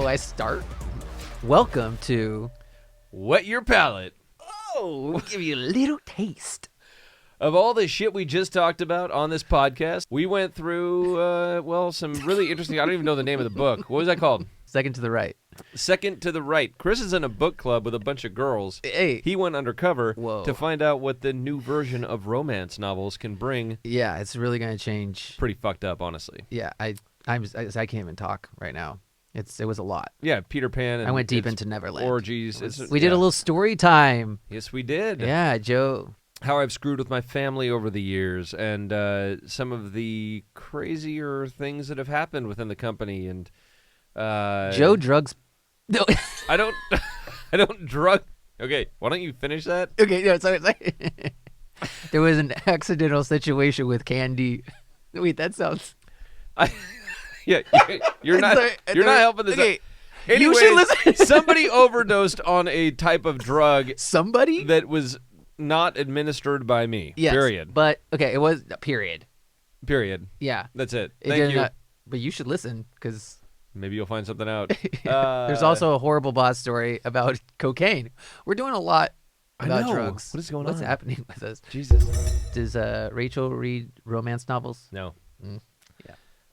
So I start. Welcome to Wet Your Palate. Oh, we'll give you a little taste. Of all the shit we just talked about on this podcast, we went through, some really interesting... I don't even know the name of the book. What was that called? Second to the right. Second to the Right. Chris is in a book club with a bunch of girls. Hey. He went undercover Whoa. to find out what the new version of romance novels can bring. Yeah, it's really going to change. Pretty fucked up, honestly. Yeah, I can't even talk right now. It was a lot. Yeah, Peter Pan. And I went deep into Neverland. Orgies. We did a little story time. Yes, we did. Yeah, Joe. How I've screwed with my family over the years, and some of the crazier things that have happened within the company. And Joe drugs. No. I don't drug. Okay, why don't you finish that? Okay, no, sorry. There was an accidental situation with candy. Wait, that sounds. You're not. You're not helping this. Okay. Anyways, You should listen. Somebody overdosed on a type of drug Somebody? that was not administered by me. Yes. Period. But okay, it was period. Period. Yeah. That's it. It Thank did you. not- but you should listen because Maybe you'll find something out. there's also a horrible boss story about cocaine. We're doing a lot I about know. drugs. What is going What's on? happening with us? Jesus. Does Rachel read romance novels? No. Yeah.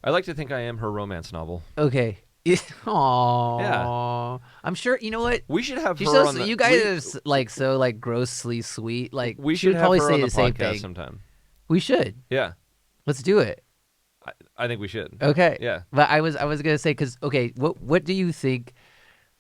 I like to think I am her romance novel. Okay. Aww. Yeah. I'm sure. You know what? We should have She's her so, on the. you guys are so grossly sweet. Like we she should would have probably her say on the the same podcast thing. sometime. We should. Yeah. Let's do it. I think we should. Okay. Yeah. But I was gonna say because what do you think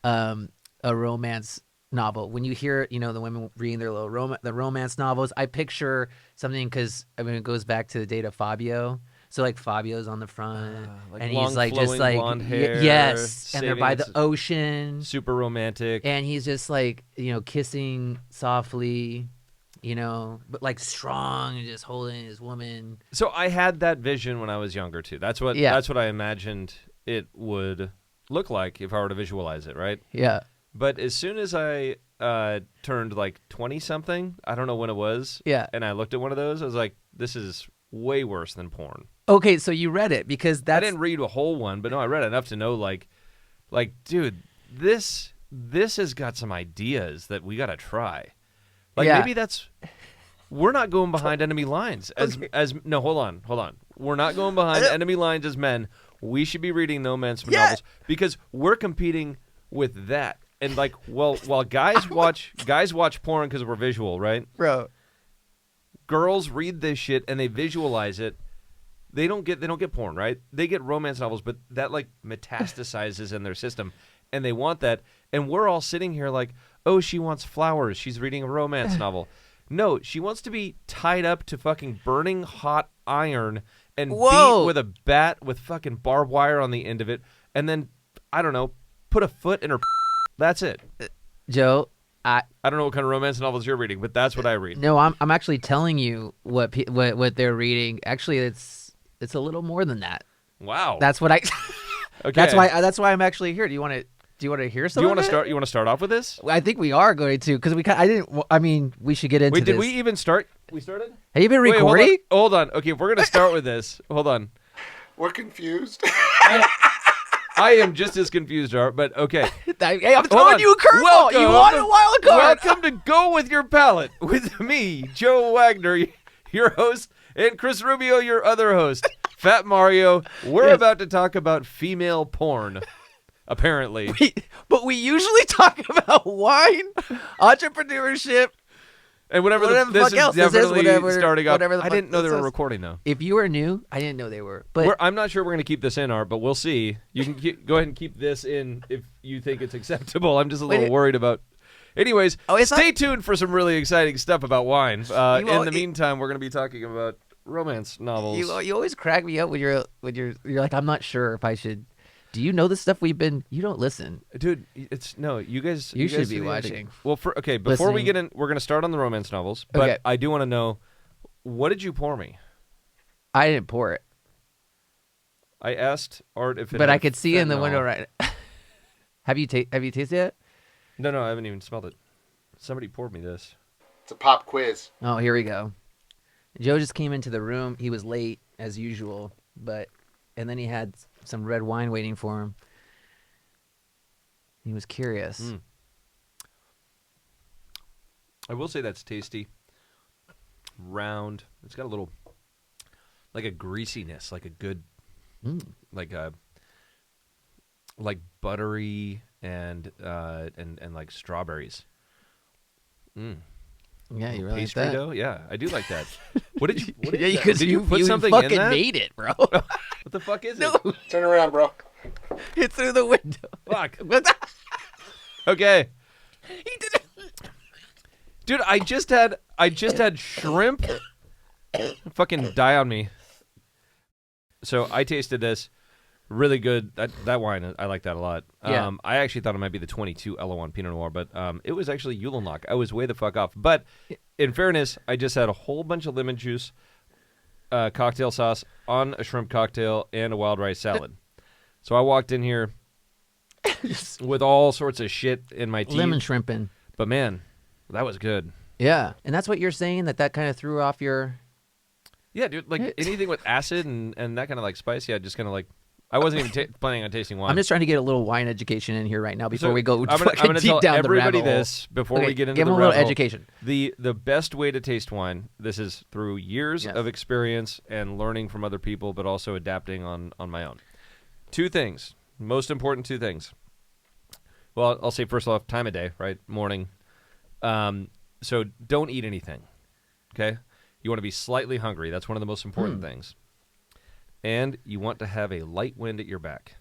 a romance novel when you hear the women reading their little the romance novels? I picture something because it goes back to the date of Fabio. So like Fabio's on the front Like and long, he's like just flowing like blonde hair, yes, and they're sitting, by the it's ocean super romantic. and he's just like kissing softly. But like strong and just holding his woman. So I had that vision when I was younger too. That's what I imagined it would look like if I were to visualize it, right? Yeah. But as soon as I turned like 20 something, I don't know when it was. Yeah. And I looked at one of those, I was like, this is way worse than porn. Okay, so you read it because I didn't read a whole one, but no, I read enough to know like dude, this has got some ideas that we got to try. Like maybe we're not going behind enemy lines no, hold on. We're not going behind enemy lines as men. We should be reading romance novels because we're competing with that. And like, while guys watch porn because we're visual, right? Bro. Girls read this shit and they visualize it. They don't get porn, right? They get romance novels, but that like metastasizes in their system, and they want that. And we're all sitting here like, oh, she wants flowers. She's reading a romance novel. No, she wants to be tied up to fucking burning hot iron and beat with a bat with fucking barbed wire on the end of it, and then I don't know, put a foot in her. That's it. Joe, I don't know what kind of romance novels you're reading, but that's what I read. No, I'm actually telling you what they're reading. Actually, it's a little more than that. Wow. That's what I. Okay. That's why I'm actually here. Do you want to hear something? You want to start off with this? I think we are going to because we should get into Wait, this. did we even start? We started? Have you been Wait, recording? hold on. Okay, if we're going to start with this, hold on. We're confused. I am just as confused, Art, but okay. Hey, I'm throwing you a curveball. You won a wild card. Welcome to Go With Your Palate with me, Joe Wagner, your host, and Chris Rubio, your other host. Fat Mario, we're about to talk about female porn, apparently. But we usually talk about wine, entrepreneurship, and whatever the this fuck is else definitely this is, starting up. whatever the I fuck didn't know they this were is. recording, though. If you were new, I didn't know they were. But I'm not sure we're going to keep this in, Art, but we'll see. You can go ahead and keep this in if you think it's acceptable. I'm just a little worried about... Anyways, stay tuned for some really exciting stuff about wine. In the meantime, we're going to be talking about romance novels. You always crack me up when you're like, I'm not sure if I should. Do you know the stuff we've been? You don't listen, dude. You guys. You should guys be watching. Well, before we get in, we're gonna start on the romance novels. But Okay. I do want to know, what did you pour me? I didn't pour it, I asked Art if it. but had I could see in the fentanyl. window right. Have you tasted it? No, I haven't even smelled it. Somebody poured me this. It's a pop quiz. Oh, here we go. Joe just came into the room. He was late as usual, and then he had some red wine waiting for him. He was curious. Mm. I will say that's tasty. Round. It's got a little, like a greasiness, like a good, like buttery and like strawberries. Mm. Yeah, you really like Pastry that? dough? Yeah, I do like that. What did you? What is Yeah, that? because Did you put something fucking in that? made it, bro. What the fuck is it? Turn around, bro. It's through the window. Fuck. Okay, He did it. dude, I just had shrimp. Fucking die on me. So I tasted this. Really good. That wine, I like that a lot. Yeah. I actually thought it might be the 22 Elawan Pinot Noir, but it was actually Yulelnock. I was way the fuck off. But in fairness, I just had a whole bunch of lemon juice, cocktail sauce on a shrimp cocktail, and a wild rice salad. So I walked in here with all sorts of shit in my teeth. Lemon shrimping. But man, that was good. Yeah, and that's what you're saying, that kind of threw off your... Yeah, dude, like anything with acid and that kind of like spice, yeah, just kind of like... I wasn't even planning on tasting wine. I'm just trying to get a little wine education in here right now before So we go I'm gonna deep tell down the everybody rabbit hole. this before Okay, we get into give the them a little rabbit hole. education. The best way to taste wine, this is through years Yes. of experience and learning from other people, but also adapting on my own. Two things, most important two things. Well, I'll say first off, time of day, right? Morning. So don't eat anything, okay? You want to be slightly hungry. That's one of the most important things. And you want to have a light wind at your back.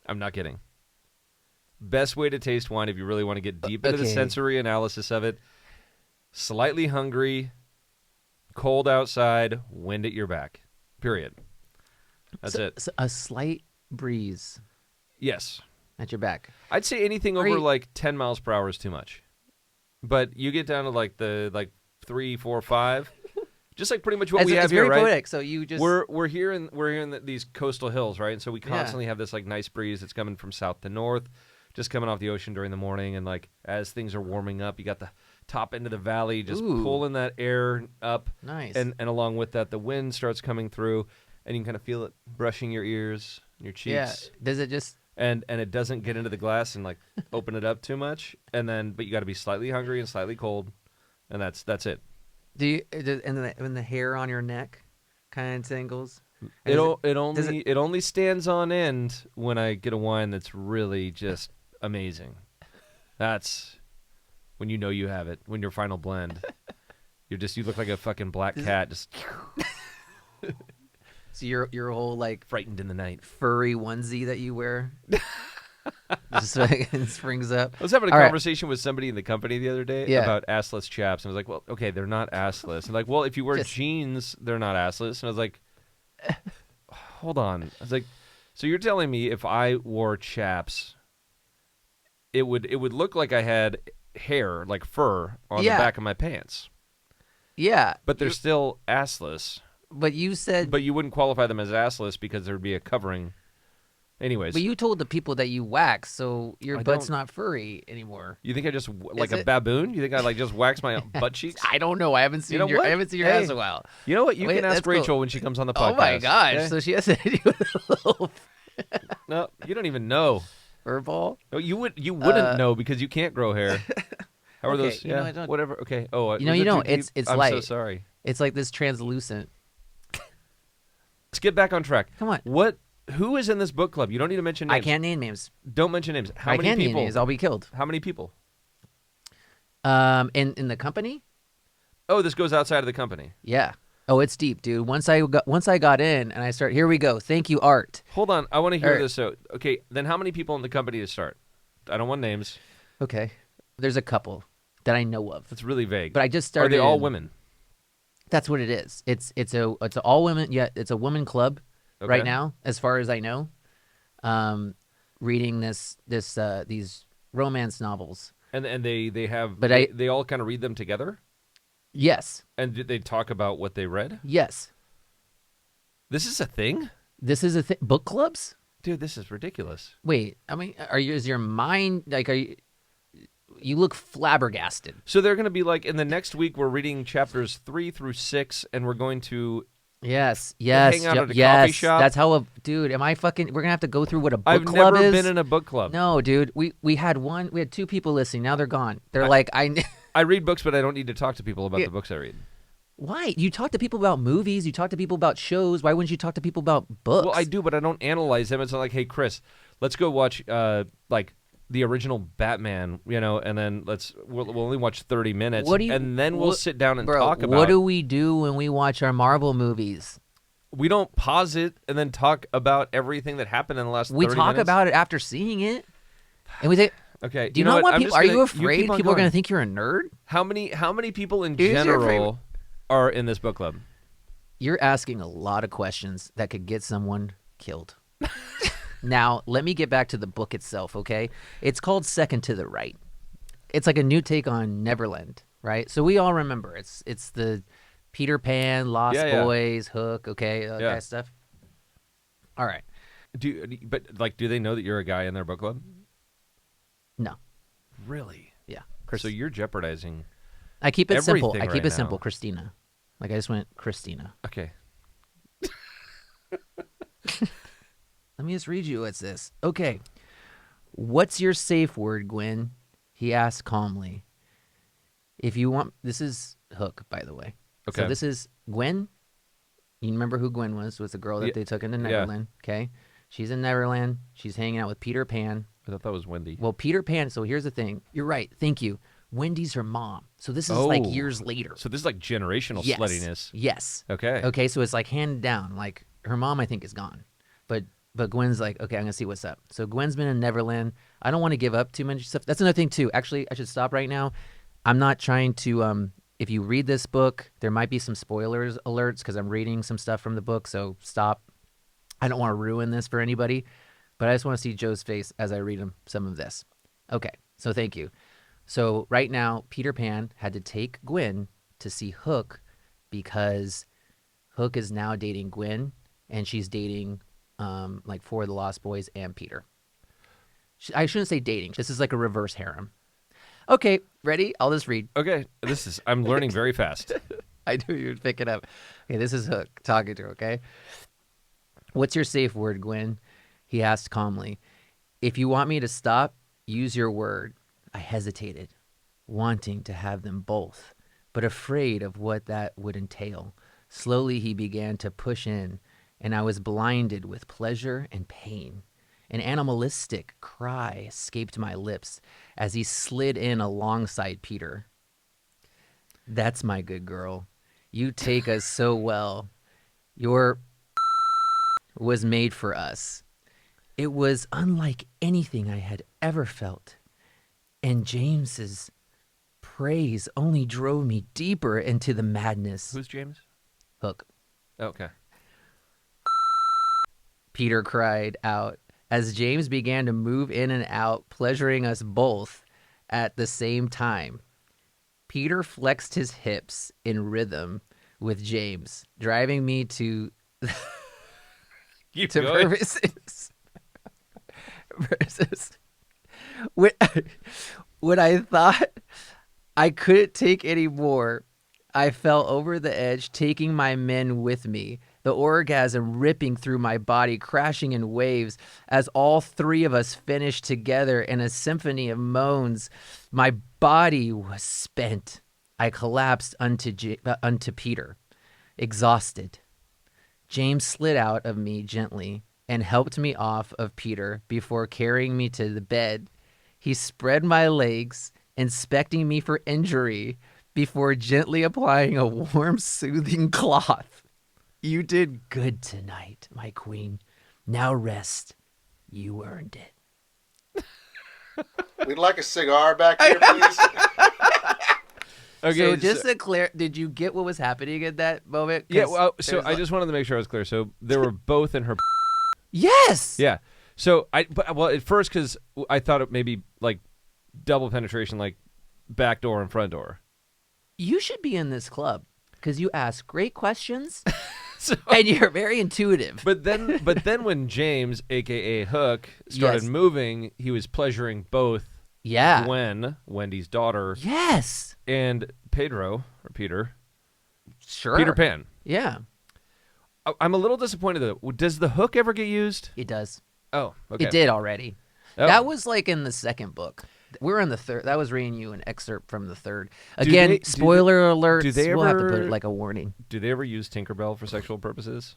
I'm not kidding. Best way to taste wine if you really want to get deep into the Okay. sensory analysis of it. Slightly hungry, cold outside, wind at your back. Period. That's it. So a slight breeze Yes. at your back. I'd say anything Are over you- like 10 miles per hour is too much. But you get down to like the 3, 4, 5, just like pretty much what we have It's here, very right? poetic, so you just... We're here in these coastal hills, right? And so we constantly have this like nice breeze that's coming from south to north, just coming off the ocean during the morning, and like as things are warming up, you got the top end of the valley just Ooh. pulling that air up, Nice. and along with that, the wind starts coming through, and you can kind of feel it brushing your ears, your yeah. cheeks, Does it just... and it doesn't get into the glass and like open it up too much, but you got to be slightly hungry and slightly cold, and that's it. Do you... And the hair on your neck kind of tingles? And It only stands on end when I get a wine that's really just amazing. That's when you know you have it. When your final blend, you look like a fucking black cat, just So your whole like frightened in the night. furry onesie that you wear just fucking springs up. I was having a All right. conversation with somebody in the company the other day Yeah. about assless chaps, and I was like, "Well, okay, they're not assless." And like, "Well, if you wear Just- jeans, they're not assless." And I was like, "Hold on." I was like, "So you're telling me if I wore chaps, it would look like I had hair, like fur, on Yeah. the back of my pants, Yeah. but they're still assless. But you said... But you wouldn't qualify them as assless because there'd be a covering." Anyways, But you told the people that you wax, so your I butt's don't- not furry anymore. you think I just like Is a it? baboon? You think I like just wax my butt cheeks? I don't know. I haven't seen know your what? I haven't seen your Hey. ass in a while. You know what? You Wait, can ask that's cool. Rachel when she comes on the podcast. Oh my gosh! okay? So she has to hit you with a little No, you don't even know. fur ball. No, you wouldn't know because you can't grow hair. How are Okay, those? you know, Yeah, I don't- whatever. Okay. Oh, You know, was you it too don't. It's deep? it's I'm light. so sorry. It's like this translucent. Let's get back on track. Come on. Who is in this book club? You don't need to mention names. I can't name names. Don't mention names. How I many can people? name names. I'll be killed. How many people? In the company. Oh, this goes outside of the company. Yeah. Oh, it's deep, dude. Once I got in and I start. Here we go. Thank you, Art. Hold on. I want to hear Alright. this. So, okay, then how many people in the company to start? I don't want names. Okay. There's a couple that I know of, That's really vague. but I just Are started. they all in- women? That's what it is. It's a all women. Yeah, it's a woman club right Okay. now, as far as I know. Reading these romance novels. And they have. But they all kind of read them together. Yes, And did they talk about what they read? yes. This is a thing, This is a thing. Book clubs. dude. This is ridiculous. Wait, I mean, is your mind like? Are you? You look flabbergasted. So they're going to be like, in the next week, we're reading chapters 3 through 6, and we're going to Yes, hang out at a coffee yes. shop. That's how dude. Am I fucking? We're gonna have to go through what a book I've club never is. been in a book club. No, dude. We had two people listening. Now they're gone. They're like, I read books, but I don't need to talk to people about the books I read. Why? You talk to people about movies. You talk to people about shows. Why wouldn't you talk to people about books? Well, I do, but I don't analyze them. It's not like, hey, Chris, let's go watch like the original Batman, and then we'll only watch 30 minutes, and then we'll sit down and talk about. What do we do when we watch our Marvel movies? We don't pause it and then talk about everything that happened in the last 30 minutes. We talk about it after seeing it, and we say, okay. Do you not want what? people? Are you afraid people are going to think you're a nerd? How many people in general are in this book club? You're asking a lot of questions that could get someone killed. Now, let me get back to the book itself, okay? It's called Second to the Right. It's like a new take on Neverland, right? So we all remember it's the Peter Pan, Lost Boys, Hook, okay, that kind of stuff. All right. Do they know that you're a guy in their book club? No. Really? Yeah. So you're jeopardizing. I keep it simple. everything I keep right it simple, now. Christina. Like I just went Christina. Okay. Let me just read you what's this. Okay. What's your safe word, Gwen? He asked calmly. If you want, this is Hook, by the way. Okay. So this is Gwen. You remember who Gwen was? Was the girl that they took into Neverland. Okay. She's in Neverland. She's hanging out with Peter Pan. I thought that was Wendy. Well, Peter Pan, so here's the thing. You're right. Thank you. Wendy's her mom. So this is like years later. So this is like generational sluttiness. Yes. Okay. Okay, so it's like handed down. Like her mom, I think, is gone. But Gwen's like, okay, I'm going to see what's up. So Gwen's been in Neverland. I don't want to give up too much stuff. That's another thing, too. Actually, I should stop right now. I'm not trying to, if you read this book, there might be some spoilers alerts because I'm reading some stuff from the book. So stop. I don't want to ruin this for anybody. But I just want to see Joe's face as I read him some of this. Okay, so thank you. So right now, Peter Pan had to take Gwen to see Hook because Hook is now dating Gwen, and she's dating like four of the Lost Boys and Peter. I shouldn't say dating. This is like a reverse harem. Okay, ready? I'll just read. Okay, I'm learning very fast. I knew you'd pick it up. Okay, this is Hook talking to her, okay? What's your safe word, Gwen? He asked calmly. If you want me to stop, use your word. I hesitated, wanting to have them both, but afraid of what that would entail. Slowly he began to push in, and I was blinded with pleasure and pain. An animalistic cry escaped my lips as he slid in alongside Peter. That's my good girl. You take us so well. Your was made for us. It was unlike anything I had ever felt. And James's praise only drove me deeper into the madness. Who's James? Hook. Okay. Peter cried out as James began to move in and out, pleasuring us both at the same time. Peter flexed his hips in rhythm with James, driving me to purposes. When I thought I couldn't take any more, I fell over the edge, taking my men with me, the orgasm ripping through my body, crashing in waves as all three of us finished together in a symphony of moans. My body was spent. I collapsed unto Peter, exhausted. James slid out of me gently and helped me off of Peter before carrying me to the bed. He spread my legs, inspecting me for injury before gently applying a warm, soothing cloth. You did good tonight, my queen. Now rest. You earned it. We'd like a cigar back here, please. Okay, so just to clear, did you get what was happening at that moment? Yeah, well, so I just wanted to make sure I was clear. So they were both in her. Yes. Yeah. So at first, because I thought it maybe like double penetration, like back door and front door. You should be in this club because you ask great questions and you're very intuitive. But then when James, aka Hook, started moving, he was pleasuring both. Yeah. Gwen, Wendy's daughter. Yes. And Pedro or Peter. Sure. Peter Pan. Yeah. I'm a little disappointed though. Does the hook ever get used? It does. Oh, okay. It did already. Oh. That was like in the second book. We're in the third. That was reading you an excerpt from the third. Again, spoiler alert. We'll have to put like a warning. Do they ever use Tinkerbell for sexual purposes?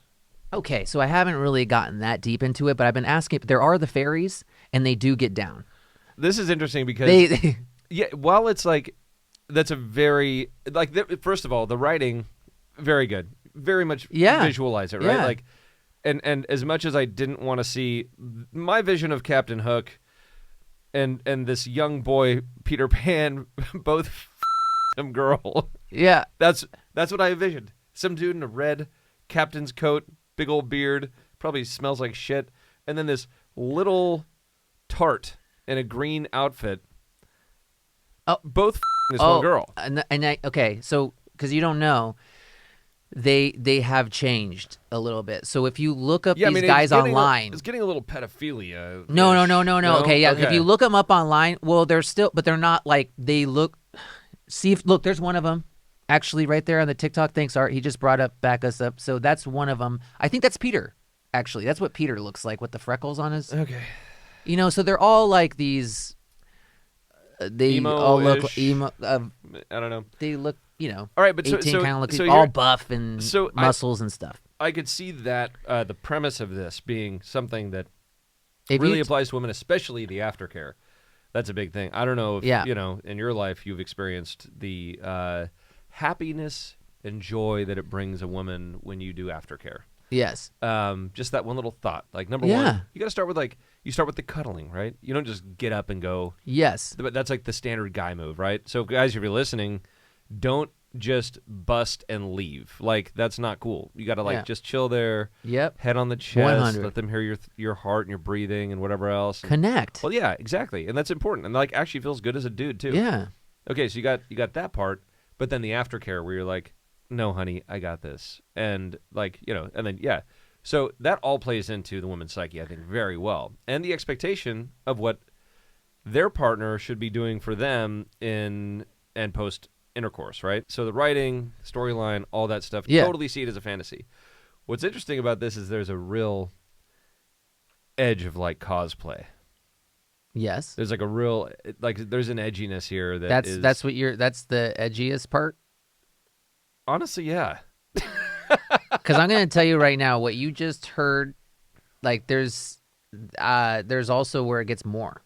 Okay, so I haven't really gotten that deep into it, but I've been asking. There are the fairies, and they do get down. This is interesting because they yeah, while it's like that's a very like first of all, the writing very good, very much visualize it, right? Yeah. Like, and as much as I didn't want to see my vision of Captain Hook and this young boy Peter Pan both some girl, yeah, that's what I envisioned. Some dude in a red captain's coat, big old beard, probably smells like shit, and then this little tart in a green outfit. Oh, both this one girl. Okay, so because you don't know, they have changed a little bit. So if you look up these guys online, it's getting a little pedophilia. No. Okay, yeah. Okay. If you look them up online, well, they're still, but they're not like they look. Look, there's one of them actually right there on the TikTok. Thanks, Art. He just back us up. So that's one of them. I think that's Peter. Actually, that's what Peter looks like with the freckles on his. Okay. So they're all like these. They all look like emo. I don't know. They look, all right, but 18 kind of look so all buff and muscles and stuff. I could see that the premise of this being something that really applies to women, especially the aftercare. That's a big thing. I don't know if in your life you've experienced the happiness and joy that it brings a woman when you do aftercare. Yes. Just that one little thought. Like number one, you got to start with you start with the cuddling, right? You don't just get up and go. Yes. But that's like the standard guy move, right? So guys, if you're listening, don't just bust and leave. Like that's not cool. You got to just chill there. Yep. Head on the chest. 100. Let them hear your heart and your breathing and whatever else. Connect. Well, yeah, exactly, and that's important. And like actually feels good as a dude too. Yeah. Okay, so you got that part, but then the aftercare where you're like, no, honey, I got this, and like and then so that all plays into the woman's psyche, I think, very well, and the expectation of what their partner should be doing for them in and post intercourse, right? So the writing, storyline, all that stuff, totally see it as a fantasy. What's interesting about this is there's a real edge of like cosplay. Yes. There's like a real there's an edginess here that's the edgiest part. Honestly, yeah. Because I'm going to tell you right now, what you just heard, like there's also where it gets more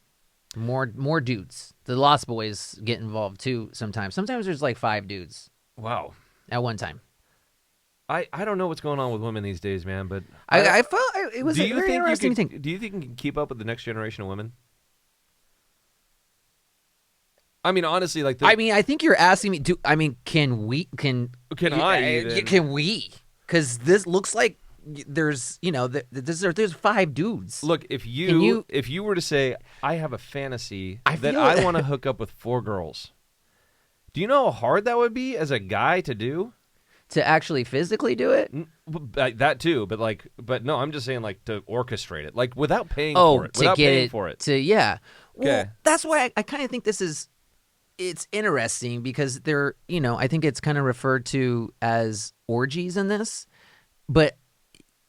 dudes. The Lost Boys get involved too sometimes. Sometimes there's like 5 dudes. Wow. At one time. I don't know what's going on with women these days, man, but I felt it was a very interesting thing. Do you think you can keep up with the next generation of women? I mean, honestly, like I think you're asking me. Can we? Can we? Because this looks like there's there's 5 dudes. Look, if you were to say I have a fantasy that I want to hook up with 4 girls, do you know how hard that would be as a guy to do? To actually physically do it? That too, but no, I'm just saying like to orchestrate it, like without paying for it. Without paying for it. Well, that's why I kind of think it's interesting because I think it's kind of referred to as orgies in this, but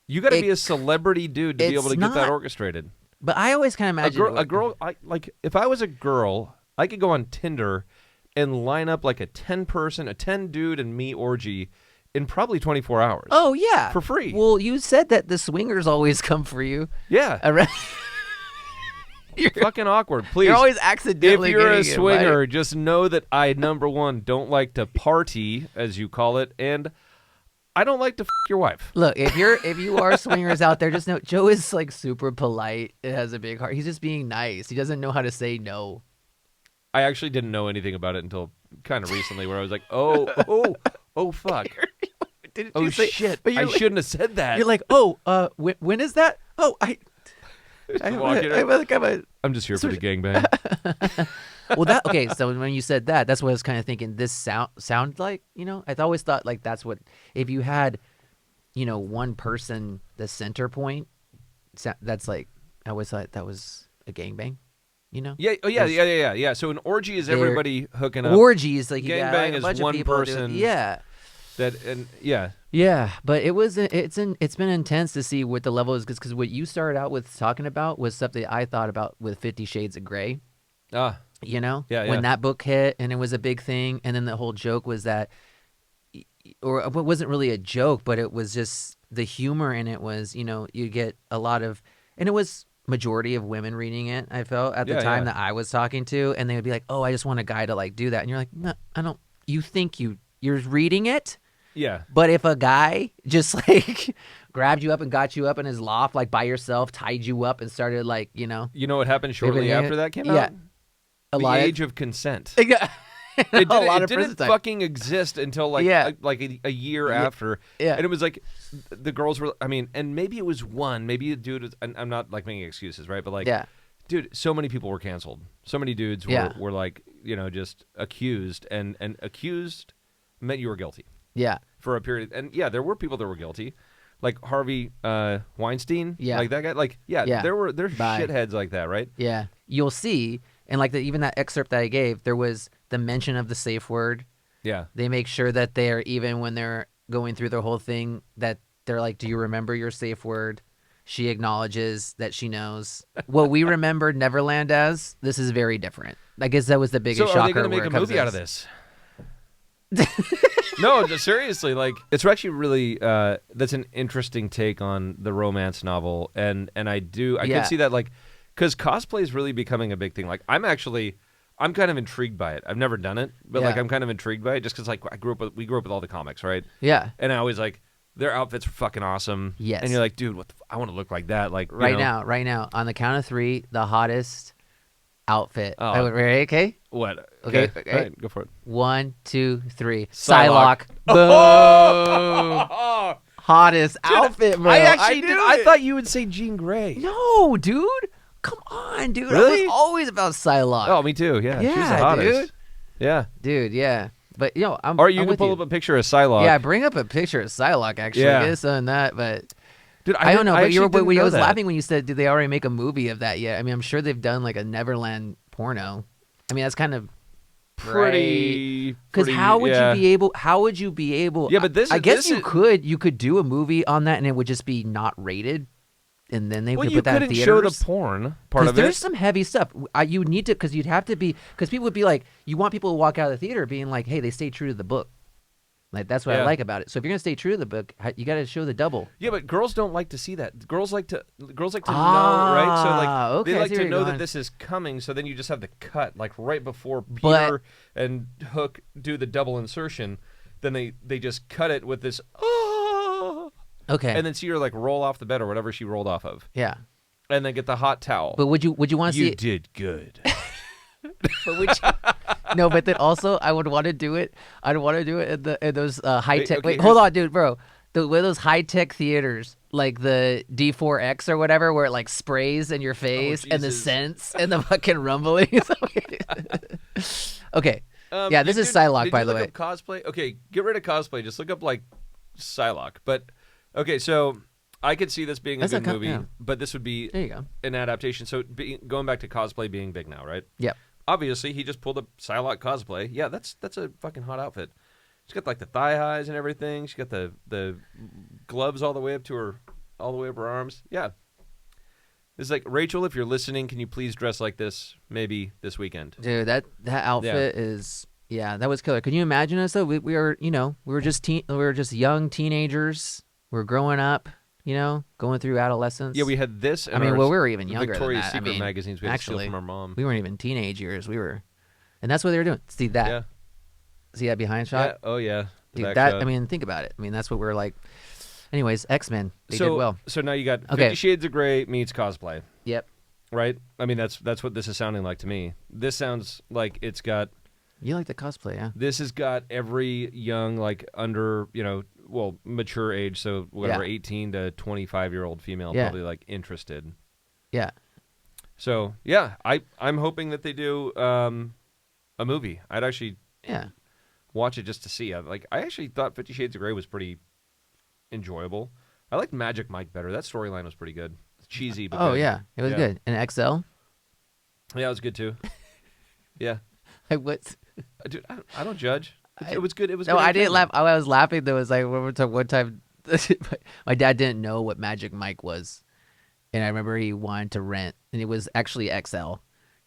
you got to be a celebrity dude to be able to get that orchestrated. But I always kind of imagine a girl. If I was a girl, I could go on Tinder and line up like a 10 dude and me orgy in probably 24 hours. Oh yeah, for free. Well, you said that the swingers always come for you. Yeah. You're fucking awkward. Please. You're always accidentally. If you're a getting swinger, just know that I, number one, don't like to party, as you call it, and I don't like to f your wife. Look, if you are swingers out there, just know Joe is like super polite. It has a big heart. He's just being nice. He doesn't know how to say no. I actually didn't know anything about it until kind of recently, where I was like, oh, fuck. Shit! But I shouldn't have said that. You're like, when is that? I'm just here for the gangbang. Well, okay. So when you said that, that's what I was kind of thinking. This sound like, I always thought like that's what if you had, one person the center point. That's like I always thought that was a gangbang. Yeah. Oh yeah. Yeah. So an orgy is everybody hooking up. Orgy is like gangbang a is bunch one of people person. Yeah. Yeah, but it's been intense to see what the level is because what you started out with talking about was something I thought about with 50 Shades of Grey. Ah, You know, yeah. when that book hit and it was a big thing, and then the whole joke was that, or it wasn't really a joke, but it was just the humor in it was, you get a lot of, and it was majority of women reading it. I felt at the time that I was talking to, and they would be like, "Oh, I just want a guy to like do that," and you're like, "No, I don't." You think you're reading it? Yeah. But if a guy just like grabbed you up and got you up in his loft, like by yourself, tied you up and started like, You know what happened shortly after that came out? A the lot age of consent. Yeah. It didn't fucking exist until like a year after. Yeah. And it was like the girls were, and maybe it was one, maybe a dude was, and I'm not like making excuses, right? But like, dude, so many people were canceled. So many dudes were like, just accused, and accused meant you were guilty. Yeah. For a period. And there were people that were guilty. Like Harvey Weinstein. Yeah. Like that guy. Like, there's shitheads like that, right? Yeah. You'll see. And like even that excerpt that I gave, there was the mention of the safe word. Yeah. They make sure that they're, even when they're going through their whole thing, that they're like, do you remember your safe word? She acknowledges that she knows. What we remembered Neverland as, this is very different. I guess that was the biggest shocker. So are they going to make a movie out of this? No, just seriously, like it's actually really that's an interesting take on the romance novel, and I can see that, like, because cosplay is really becoming a big thing. Like I'm kind of intrigued by it. I've never done it, but like I'm kind of intrigued by it just because like we grew up with all the comics, right? Yeah, and I always like their outfits are fucking awesome. Yes, and you're like, dude, I want to look like that. Like right now, on the count of 3, the hottest outfit. Oh, ready? Okay. What? Okay. All right, go for it. 1, 2, 3. Psylocke. Boom. Hottest outfit, bro. I thought you would say Jean Grey. No, dude. Come on, dude. Really? I was always about Psylocke. Oh, me too. Yeah. She's the hottest. Dude. Yeah. Dude, yeah. But, you can pull up a picture of Psylocke. Yeah, bring up a picture of Psylocke, actually. Yeah. Get us on that, but... Dude, I don't know, but I was that. laughing when you said, did they already make a movie of that yet? I mean, I'm sure they've done like a Neverland porno. I mean, that's kind of pretty. Because how would you be able? How would you be able? Yeah, but I guess you could do a movie on that, and it would just be not rated, and then they could put that in theaters. You couldn't show the porn part of it. There's some heavy stuff. You need to, because you'd have to be, because people would be like, you want people to walk out of the theater being like, hey, they stay true to the book. Like that's what I like about it. So if you're gonna stay true to the book, you got to show the double. Yeah, but girls don't like to see that. Girls like to know, right? So like they like to know that this is coming. So then you just have the cut like right before Peter and Hook do the double insertion. Then they just cut it with this. Okay. And then see her like roll off the bed or whatever she rolled off of. Yeah. And then get the hot towel. But would you want to see? You did good. But no, but then also I would want to do it. I'd want to do it in those high tech. Wait, hold on, dude, bro. With those high tech theaters, like the D4X or whatever, where it like sprays in your face and the scents and the fucking rumblings. Okay, this is Psylocke, by the way. Cosplay. Okay, get rid of cosplay. Just look up like Psylocke. But okay, so I could see this being a good movie, but this would be an adaptation. So going back to cosplay being big now, right? Yep. Obviously, he just pulled a Psylocke cosplay. Yeah, that's a fucking hot outfit. She's got like the thigh highs and everything. She's got the gloves all the way up her arms. Yeah. It's like, Rachel, if you're listening, can you please dress like this maybe this weekend? Dude, that outfit is that was killer. Can you imagine us though? We were just young teenagers. We're growing up. Going through adolescence. Yeah, we had this. We were even younger Victoria's than that. Secret magazines we had to steal from our mom. We weren't even teenage years. And that's what they were doing. See that? Yeah. See that behind shot? Yeah. Oh yeah. Dude, that shot. Think about it. That's what we're like. Anyways, X-Men. They did well. So now you got 50 Shades of Grey meets cosplay. Yep. Right. That's what this is sounding like to me. This sounds like it's got. You like the cosplay, yeah? This has got every young, like under, mature age, so whatever, 18 to 25-year-old female probably like interested. Yeah. So yeah, I'm hoping that they do a movie. I'd actually watch it just to see. I actually thought 50 Shades of Grey was pretty enjoyable. I liked Magic Mike better. That storyline was pretty good. It's cheesy, but good. Yeah, it was good. And XL. Yeah, it was good too. Yeah. What? Dude, I don't judge. It was good. It was No, good I didn't laugh. entertainment. I was laughing though. It was like one time, my dad didn't know what Magic Mike was, and I remember he wanted to rent, and it was actually XL.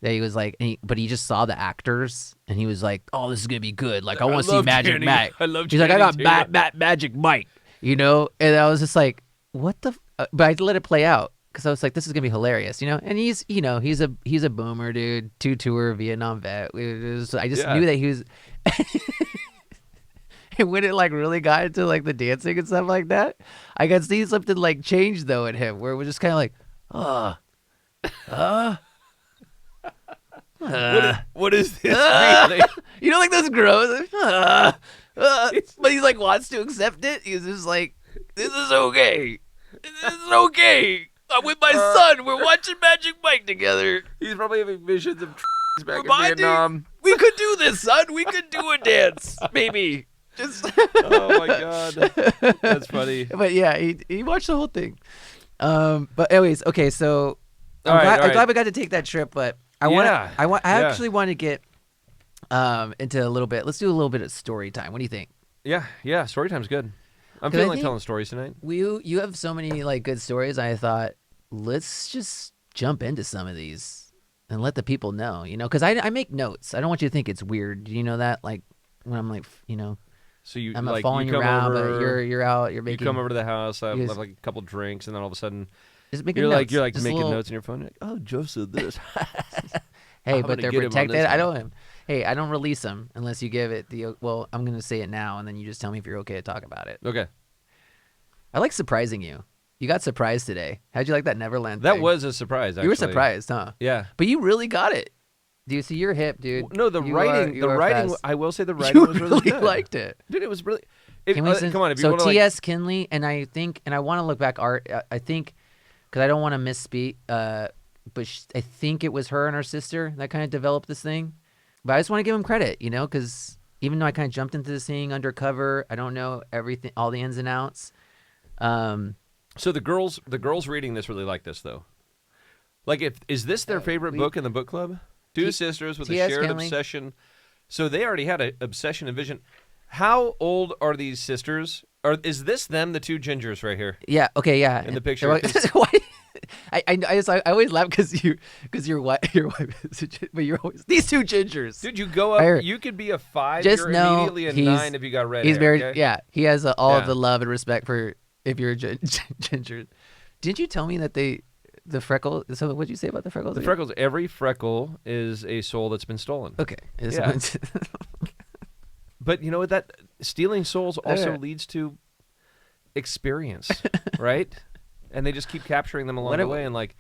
That he was like, but he just saw the actors, and he was like, "Oh, this is gonna be good. Like, I want to see love Magic Channing. Mike." I love He's like, "I got Channing Tatum. Magic Mike," you know, and I was just like, "What the?" But I let it play out because I was like, "This is gonna be hilarious," you know. And he's a boomer dude, 2-tour Vietnam vet. I just knew that he was. And when it like really got into like the dancing and stuff like that, I could see something like change though in him, where it was just kind of like, What is this feeling? you know, like those groans. But he like wants to accept it. He's just like, this is okay. This is okay. I'm with my son. We're watching Magic Mike together. He's probably having visions of back in Reminding- Vietnam. We could do this, son. We could do a dance, maybe. Just. Oh my god, that's funny. But yeah, he watched the whole thing. But anyways, okay, so All right. I'm glad we got to take that trip, but I Yeah. actually want to get into a little bit. Let's do a little bit of story time. What do you think? Yeah. Story time's good. I'm 'Cause I feeling like think- telling stories tonight. You have so many like good stories. I thought let's just jump into some of these and let the people know, you know, because I make notes. I don't want you to think it's weird. Do you know that? Like when I'm like, you know, So you I'm not like following you you come around, over, but you're out. You're you making come over to the house. I you have guys- like a couple drinks, and then all of a sudden just making you're notes. like Just a making little- notes on your phone. You're like, oh, Joe said this. Hey, I'm but gonna they're get him on protected. this I one. don't. Hey, I don't release them unless you give it the. Well, I'm gonna say it now, and then you just tell me if you're okay to talk about it. Okay, I like surprising you. You got surprised today. How'd you like that Neverland that thing? was a surprise. Actually. You were surprised, huh? Yeah. But you really got it. Do you see your hip, dude? No, the You writing. you the are writing. fast. I will say the writing You was really good. liked it. Dude, it was really. Can we send- come on, if you so want to T.S. Kinley, and I think, and I want to look back art. I think, because I don't want to misspeak, but I think it was her and her sister that kind of developed this thing. But I just want to give them credit, you know, because even though I kind of jumped into this thing undercover, I don't know everything, all the ins and outs. So the girls reading this really like this though. Like, is this their favorite book in the book club? Two sisters with a T.S. shared Kinley. obsession. So they already had an obsession and vision. How old are these sisters? Or is this them, the two gingers right here? Yeah. Okay. Yeah. In the picture. Why? I always laugh because your wife is, but you're always these two gingers. Dude, you go I heard- up. You could be a 5. Just You're know immediately a he's- 9 if you got red He's hair. very okay? yeah. He has all of Yeah. the love and respect for if you're a ginger. Didn't you tell me that the freckle? So what'd you say about the freckles? The again? freckles. Every freckle is a soul that's been stolen. Okay. Yeah. But you know what? That stealing souls also Yeah. leads to experience, right? And they just keep capturing them along What the about- way, and like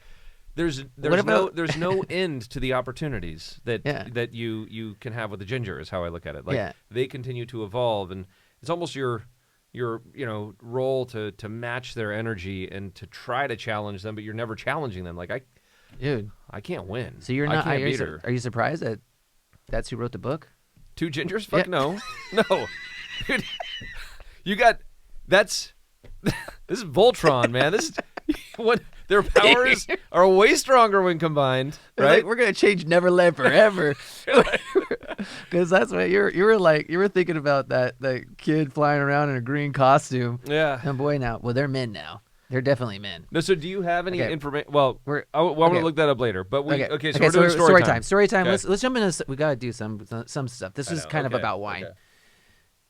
there's about- there's no end to the opportunities that Yeah. that you can have with the ginger is how I look at it. Like Yeah. they continue to evolve, and it's almost your role to match their energy and to try to challenge them, but you're never challenging them. Like Dude. I can't win. So you're I not. can't Are beat you, her. are you surprised that that's who wrote the book? Two gingers? Fuck Yeah. no. No. Dude, you got this is Voltron, man. This is what their powers are way stronger when combined, They're right? like, we're gonna change Neverland forever. Because that's what you were thinking about that kid flying around in a green costume. Yeah. And boy, now they're men now. They're definitely men. No, so do you have any Okay. information? Well, We're I'm going okay. to look that up later. But so we're Okay, doing story time. Story time. Okay. Let's jump into. We gotta do some stuff. This I is know. kind of Okay, about wine, okay.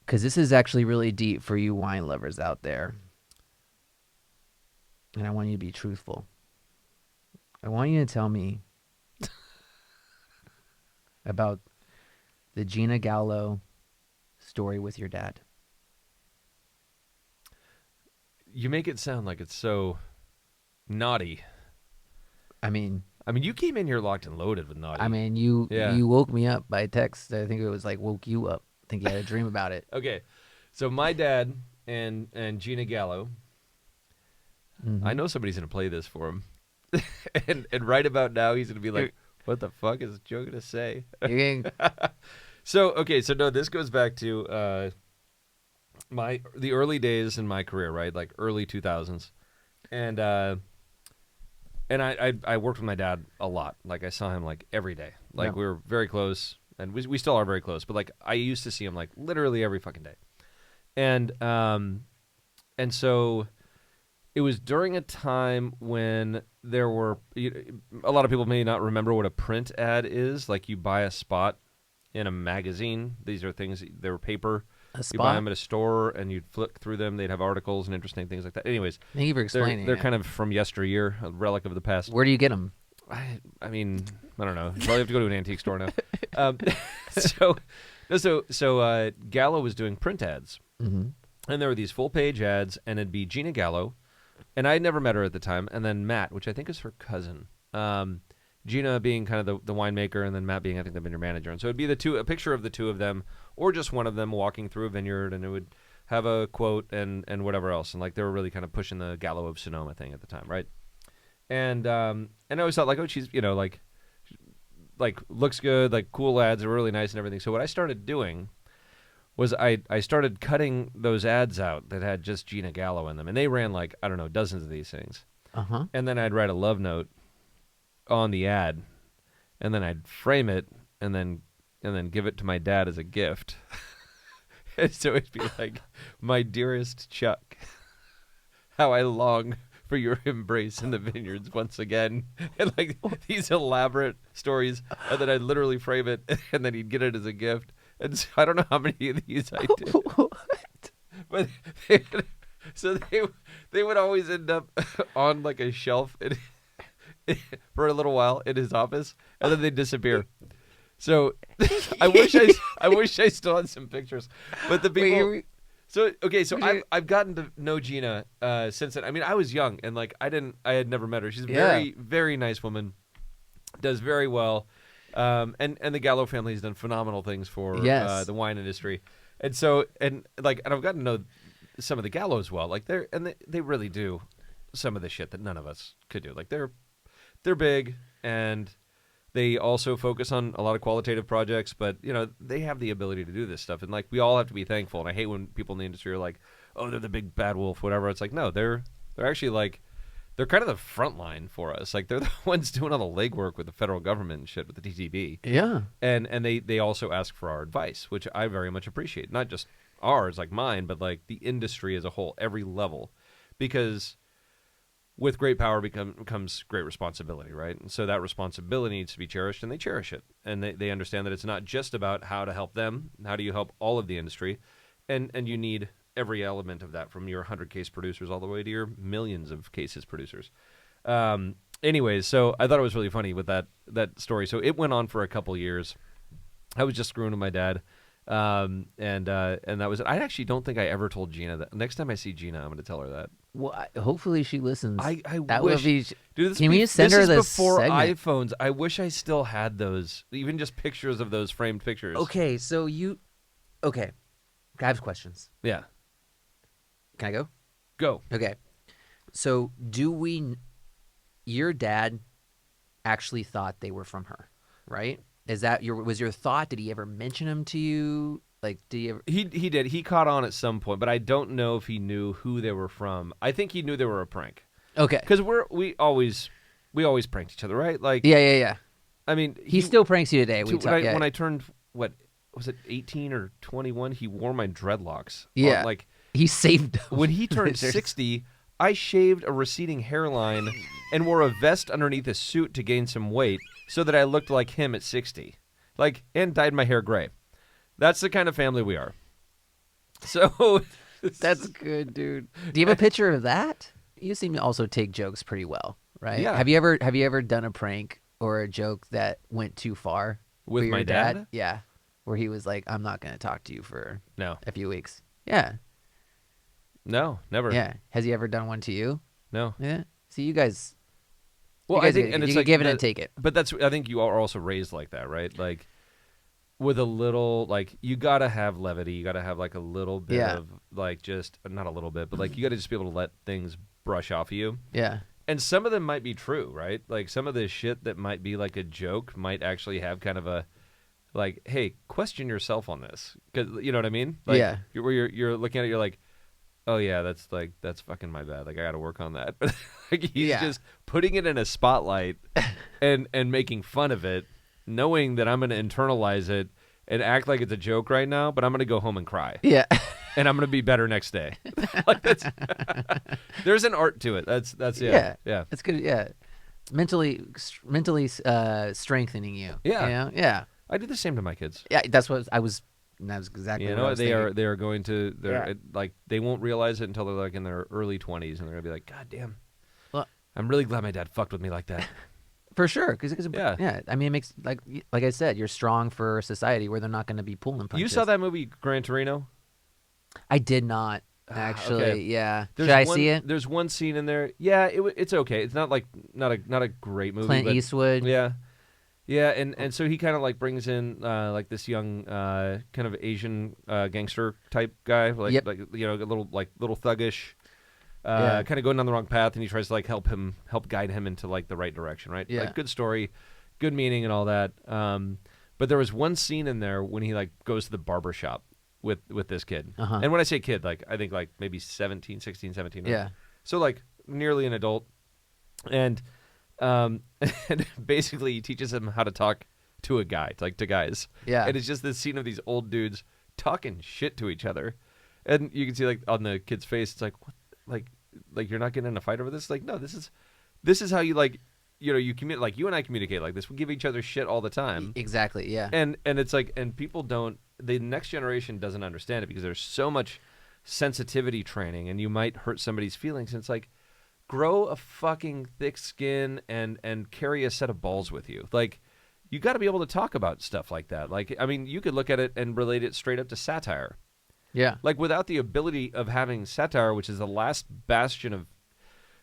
because this is actually really deep for you wine lovers out there. And I want you to be truthful. I want you to tell me about the Gina Gallo story with your dad. You make it sound like it's so naughty. I mean, You came in here locked and loaded with naughty. you woke me up by text. I think it was like woke you up. I think you had a dream about it. Okay, so my dad and Gina Gallo. Mhm. I know somebody's gonna play this for him, and right about now he's gonna be like, "What the fuck is Joe gonna say?" You're getting- So no, this goes back to the early days in my career, right? Like early 2000s, and I worked with my dad a lot. Like I saw him like every day. Like Yeah. we were very close. and we still are very close. But like I used to see him like literally every fucking day, and so it was during a time when there were a lot of people may not remember what a print ad is. Like you buy a spot in a magazine. These are things, they were paper. A spot? You buy them at a store and you'd flick through them. They'd have articles and interesting things like that. Anyways, Thank you for explaining. they're it. kind of from yesteryear, a relic of the past. Where do you get them? I mean, I don't know. You probably have to go to an antique store now. So Gallo was doing print ads. Mm-hmm. And there were these full-page ads, and it'd be Gina Gallo, and I had never met her at the time, and then Matt, which I think is her cousin. Gina being kind of the winemaker, and then Matt being, I think, the vineyard manager. And so it'd be a picture of the two of them, or just one of them walking through a vineyard, and it would have a quote and whatever else. And like they were really kind of pushing the Gallo of Sonoma thing at the time, right? And I always thought like, oh, she's like looks good, like cool ads are really nice and everything. So what I started doing was I started cutting those ads out that had just Gina Gallo in them, and they ran like, I don't know, dozens of these things. Uh-huh. And then I'd write a love note on the ad, and then I'd frame it and then give it to my dad as a gift. And so it'd be like, my dearest Chuck, how I long for your embrace in the vineyards once again. And like these elaborate stories, and then I'd literally frame it, and then he'd get it as a gift. And so I don't know how many of these I did. What? But they would always end up on like a shelf for a little while in his office, and then they'd disappear. So I wish I still had some pictures. But the people. So I've gotten to know Gina since then. I mean, I was young and like I had never met her. She's a very, very nice woman. Does very well. And the Gallo family has done phenomenal things for the wine industry. And so and I've gotten to know some of the Gallos well. Like they really do some of the shit that none of us could do. Like they're big, and they also focus on a lot of qualitative projects, but they have the ability to do this stuff, and like we all have to be thankful. And I hate when people in the industry are like, "Oh, they're the big bad wolf," whatever. It's like, no, they're actually like they're kind of the front line for us. Like they're the ones doing all the legwork with the federal government and shit with the TTB. Yeah, and they also ask for our advice, which I very much appreciate. Not just ours, like mine, but like the industry as a whole, every level, because with great power comes great responsibility, right? And so that responsibility needs to be cherished, and they cherish it. And they understand that it's not just about how to help them, how do you help all of the industry, and you need every element of that, from your 100-case producers all the way to your millions of cases producers. Anyways, so I thought it was really funny with that story. So it went on for a couple years. I was just screwing with my dad. And that was it. I actually don't think I ever told Gina that. Next time I see Gina, I'm going to tell her that. Well, hopefully she listens. I that wish. Would be. Dude, can we send her this this before segment? iPhones? I wish I still had those, even just pictures of those framed pictures. Okay, so I have questions. Yeah. Can I go? Go. Okay. So your dad actually thought they were from her, right? Is that was your thought? Did he ever mention them to you? Like, did he ever? He did. He caught on at some point, but I don't know if he knew who they were from. I think he knew they were a prank. Okay. Because we always pranked each other, right? Like, yeah. I mean, he still pranks you today. When I turned, what was it, 18 or 21? He wore my dreadlocks. Yeah. Like he saved them. when he turned 60. I shaved a receding hairline and wore a vest underneath a suit to gain some weight so that I looked like him at 60. Like, and dyed my hair gray. That's the kind of family we are. So that's good, dude. Do you have a picture of that? You seem to also take jokes pretty well, right? Yeah. Have you ever done a prank or a joke that went too far with for your my dad? Yeah. Where he was like, "I'm not going to talk to you for a few weeks." Yeah. No, never. Yeah. Has he ever done one to you? No. Yeah. See, you guys. Well, I think, and it's you like give it and take it. But I think you are also raised like that, right? Like, with a little, like, you gotta have levity. You gotta have like a little bit of like, just not a little bit, but like you gotta just be able to let things brush off of you. Yeah. And some of them might be true, right? Like some of the shit that might be like a joke might actually have kind of a, like, hey, question yourself on this, because you know what I mean? Like, yeah. You're looking at it, you're like, oh yeah, that's fucking my bad. Like I got to work on that. Like he's just putting it in a spotlight and making fun of it. knowing that I'm going to internalize it and act like it's a joke right now, but I'm going to go home and cry. Yeah. And I'm going to be better next day. Like that's there's an art to it. That's yeah. That's good. Yeah. Mentally strengthening you. Yeah. You know? Yeah. I do the same to my kids. Yeah. That's what I was. That was exactly. You what I know, was they thinking. are going to like they won't realize it until they're like in their early 20s, and they're gonna be like, God damn. Well, I'm really glad my dad fucked with me like that. For sure, because Yeah. I mean, it makes like I said, you're strong for society where they're not going to be pulling punches. You saw that movie Gran Torino? I did not actually. Okay. Yeah, There's should I one- see it? There's one scene in there. Yeah, it's okay. It's not a great movie. Clint but Eastwood. Yeah, yeah, and so he kind of like brings in like this young kind of Asian gangster type guy, like Yep. like you know, a little thuggish. Yeah. Kind of going down the wrong path, and he tries to like help guide him into like the right direction, right? Yeah. Like good story, good meaning, and all that. But there was one scene in there when he like goes to the barber shop with this kid, Uh-huh. and when I say kid, like I think like maybe 17, 16, 17. Right? Yeah. So like nearly an adult, and and basically he teaches him how to talk to a guy, like to guys. Yeah. And it's just this scene of these old dudes talking shit to each other, and you can see like on the kid's face, it's like what. Like you're not getting in a fight over this? Like, no, this is how you like, you know, you commit like you and I communicate like this. We give each other shit all the time. Exactly. Yeah. And it's like, and people don't. The next generation doesn't understand it because there's so much sensitivity training, and you might hurt somebody's feelings. And it's like, grow a fucking thick skin and carry a set of balls with you. Like, you got to be able to talk about stuff like that. Like, I mean, you could look at it and relate it straight up to satire. Yeah. Like without the ability of having satire, which is the last bastion of,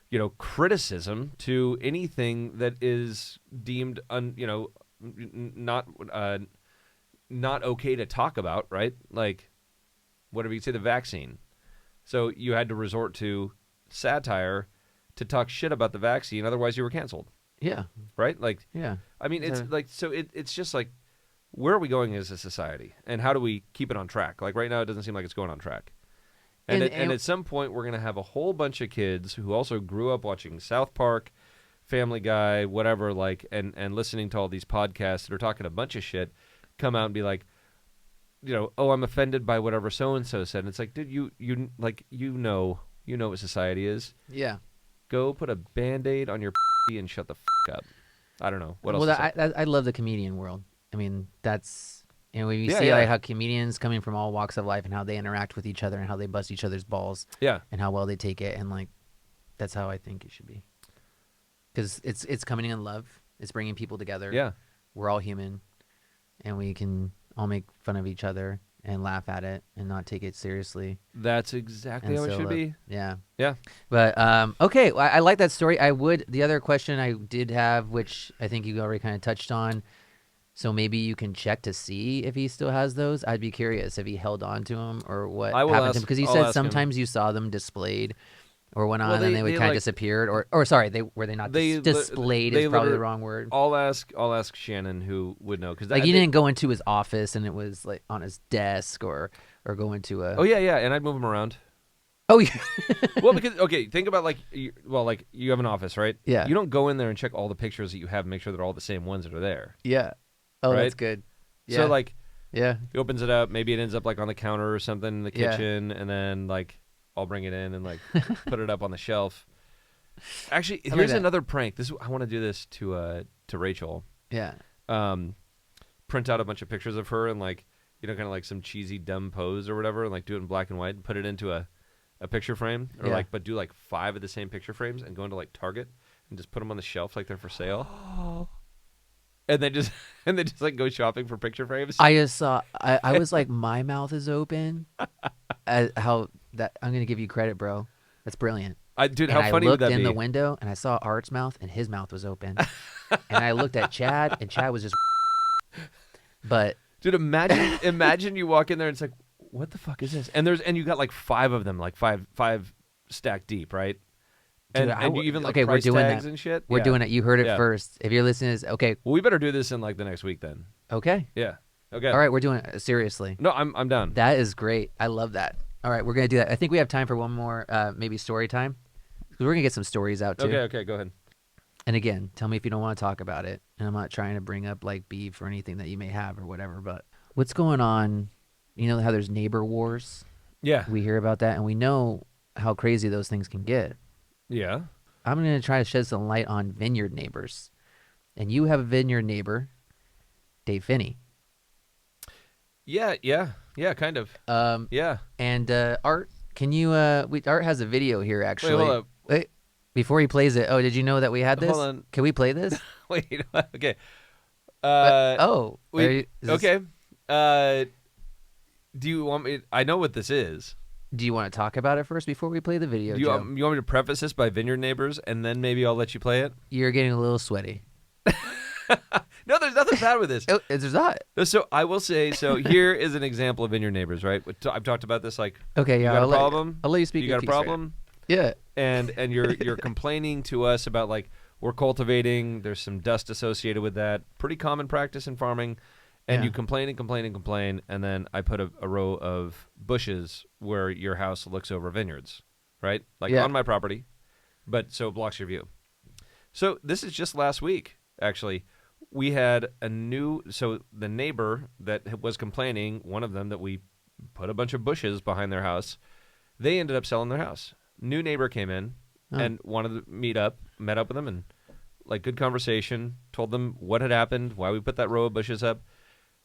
you know, criticism to anything that is deemed, not okay to talk about, right? Like, whatever you say, the vaccine. So you had to resort to satire to talk shit about the vaccine, otherwise you were canceled, Yeah. right? Like, Yeah. I mean, it's Yeah. like so. It's just like, where are we going as a society, and how do we keep it on track? Like right now, it doesn't seem like it's going on track. And at some point, we're gonna have a whole bunch of kids who also grew up watching South Park, Family Guy, whatever, like, and listening to all these podcasts that are talking a bunch of shit, come out and be like, you know, oh, I'm offended by whatever so and so said. And it's like, dude, you know what society is. Yeah. Go put a Band-Aid on your and shut the fuck up. I don't know what else. Well, I love the comedian world. I mean, that's, you know, when you Yeah, see yeah. like how comedians coming from all walks of life and how they interact with each other and how they bust each other's balls Yeah. and how well they take it, and like that's how I think it should be. Because it's coming in love. It's bringing people together. Yeah. We're all human, and we can all make fun of each other and laugh at it and not take it seriously. That's exactly And how it so should love- be. Yeah. Yeah. But okay, well, I like that story. The other question I did have, which I think you already kind of touched on, so maybe you can check to see if he still has those. I'd be curious if he held on to them or what I will happened to ask- him, because he I'll said ask him. sometimes you saw them displayed or went on, Well, and they would they kind of like- disappeared, or sorry, they not displayed they is probably the literally- wrong word. I'll ask Shannon, who would know, because Like he didn't go into his office and it was like on his desk or go into a. Oh yeah, and I'd move him around. Oh yeah. Well, because okay, think about like you have an office, right? Yeah. You don't go in there and check all the pictures that you have and make sure they're all the same ones that are there. Yeah. Oh, Right? that's good. Yeah. So like yeah. he opens it up, maybe it ends up like on the counter or something in the Yeah. kitchen, and then like I'll bring it in and like put it up on the shelf. Actually, like here's that. another prank. I want to do this to Rachel. Yeah. Print out a bunch of pictures of her and like, you know, kind of like some cheesy dumb pose or whatever, and like do it in black and white and put it into a picture frame, or Yeah. like, but do like 5 of the same picture frames and go into like Target and just put them on the shelf like they're for sale. And then just like go shopping for picture frames. I just saw. I was like, my mouth is open. How that? I'm gonna give you credit, bro. That's brilliant. Dude, And how funny I would looked that in be? the window and I saw Art's mouth and his mouth was open, and I looked at Chad and Chad was just. But Dude, imagine you walk in there and it's like, what the fuck is this? And you got like 5 of them, like five stacked deep, right? Dude, And you even like okay, we're price doing tags that. and shit. We're Yeah. doing it. You heard it Yeah. first. If you're listening, is okay. Well, we better do this in like the next week then. Okay. Yeah. Okay. All right, we're doing it seriously. No, I'm down. That is great. I love that. All right, we're gonna do that. I think we have time for one more, maybe story time. 'Cause we're gonna get some stories out too. Okay, go ahead. And again, tell me if you don't want to talk about it. And I'm not trying to bring up like beef or anything that you may have or whatever, but what's going on? You know how there's neighbor wars? Yeah. We hear about that and we know how crazy those things can get. Yeah. I'm going to try to shed some light on vineyard neighbors. And you have a vineyard neighbor, Dave Phinney. Yeah, kind of. Yeah. And Art, can you Art has a video here actually. Wait, hold up. Wait, before he plays it. Oh, did you know that we had this? Hold on. Can we play this? Wait, okay. Okay. Do you want me? I know what this is. Do you want to talk about it first before we play the video, Do you, Joe? you want me to preface this by Vineyard Neighbors, and then maybe I'll let you play it? You're getting a little sweaty. No, there's nothing bad with this. Oh, there's not. So I will say, here is an example of Vineyard Neighbors, right? I've talked about this, like, Okay, yeah. you got I'll a problem? I'll let you speak. You got a problem? Yeah. And you're complaining to us about, like, we're cultivating, there's some dust associated with that. Pretty common practice in farming. And you complain and complain and complain, and then I put a row of bushes where your house looks over vineyards, right? Like on my property, but so it blocks your view. So this is just last week, actually. We had so the neighbor that was complaining, one of them that we put a bunch of bushes behind their house, they ended up selling their house. New neighbor came in and wanted to met up with them, and like good conversation, told them what had happened, why we put that row of bushes up.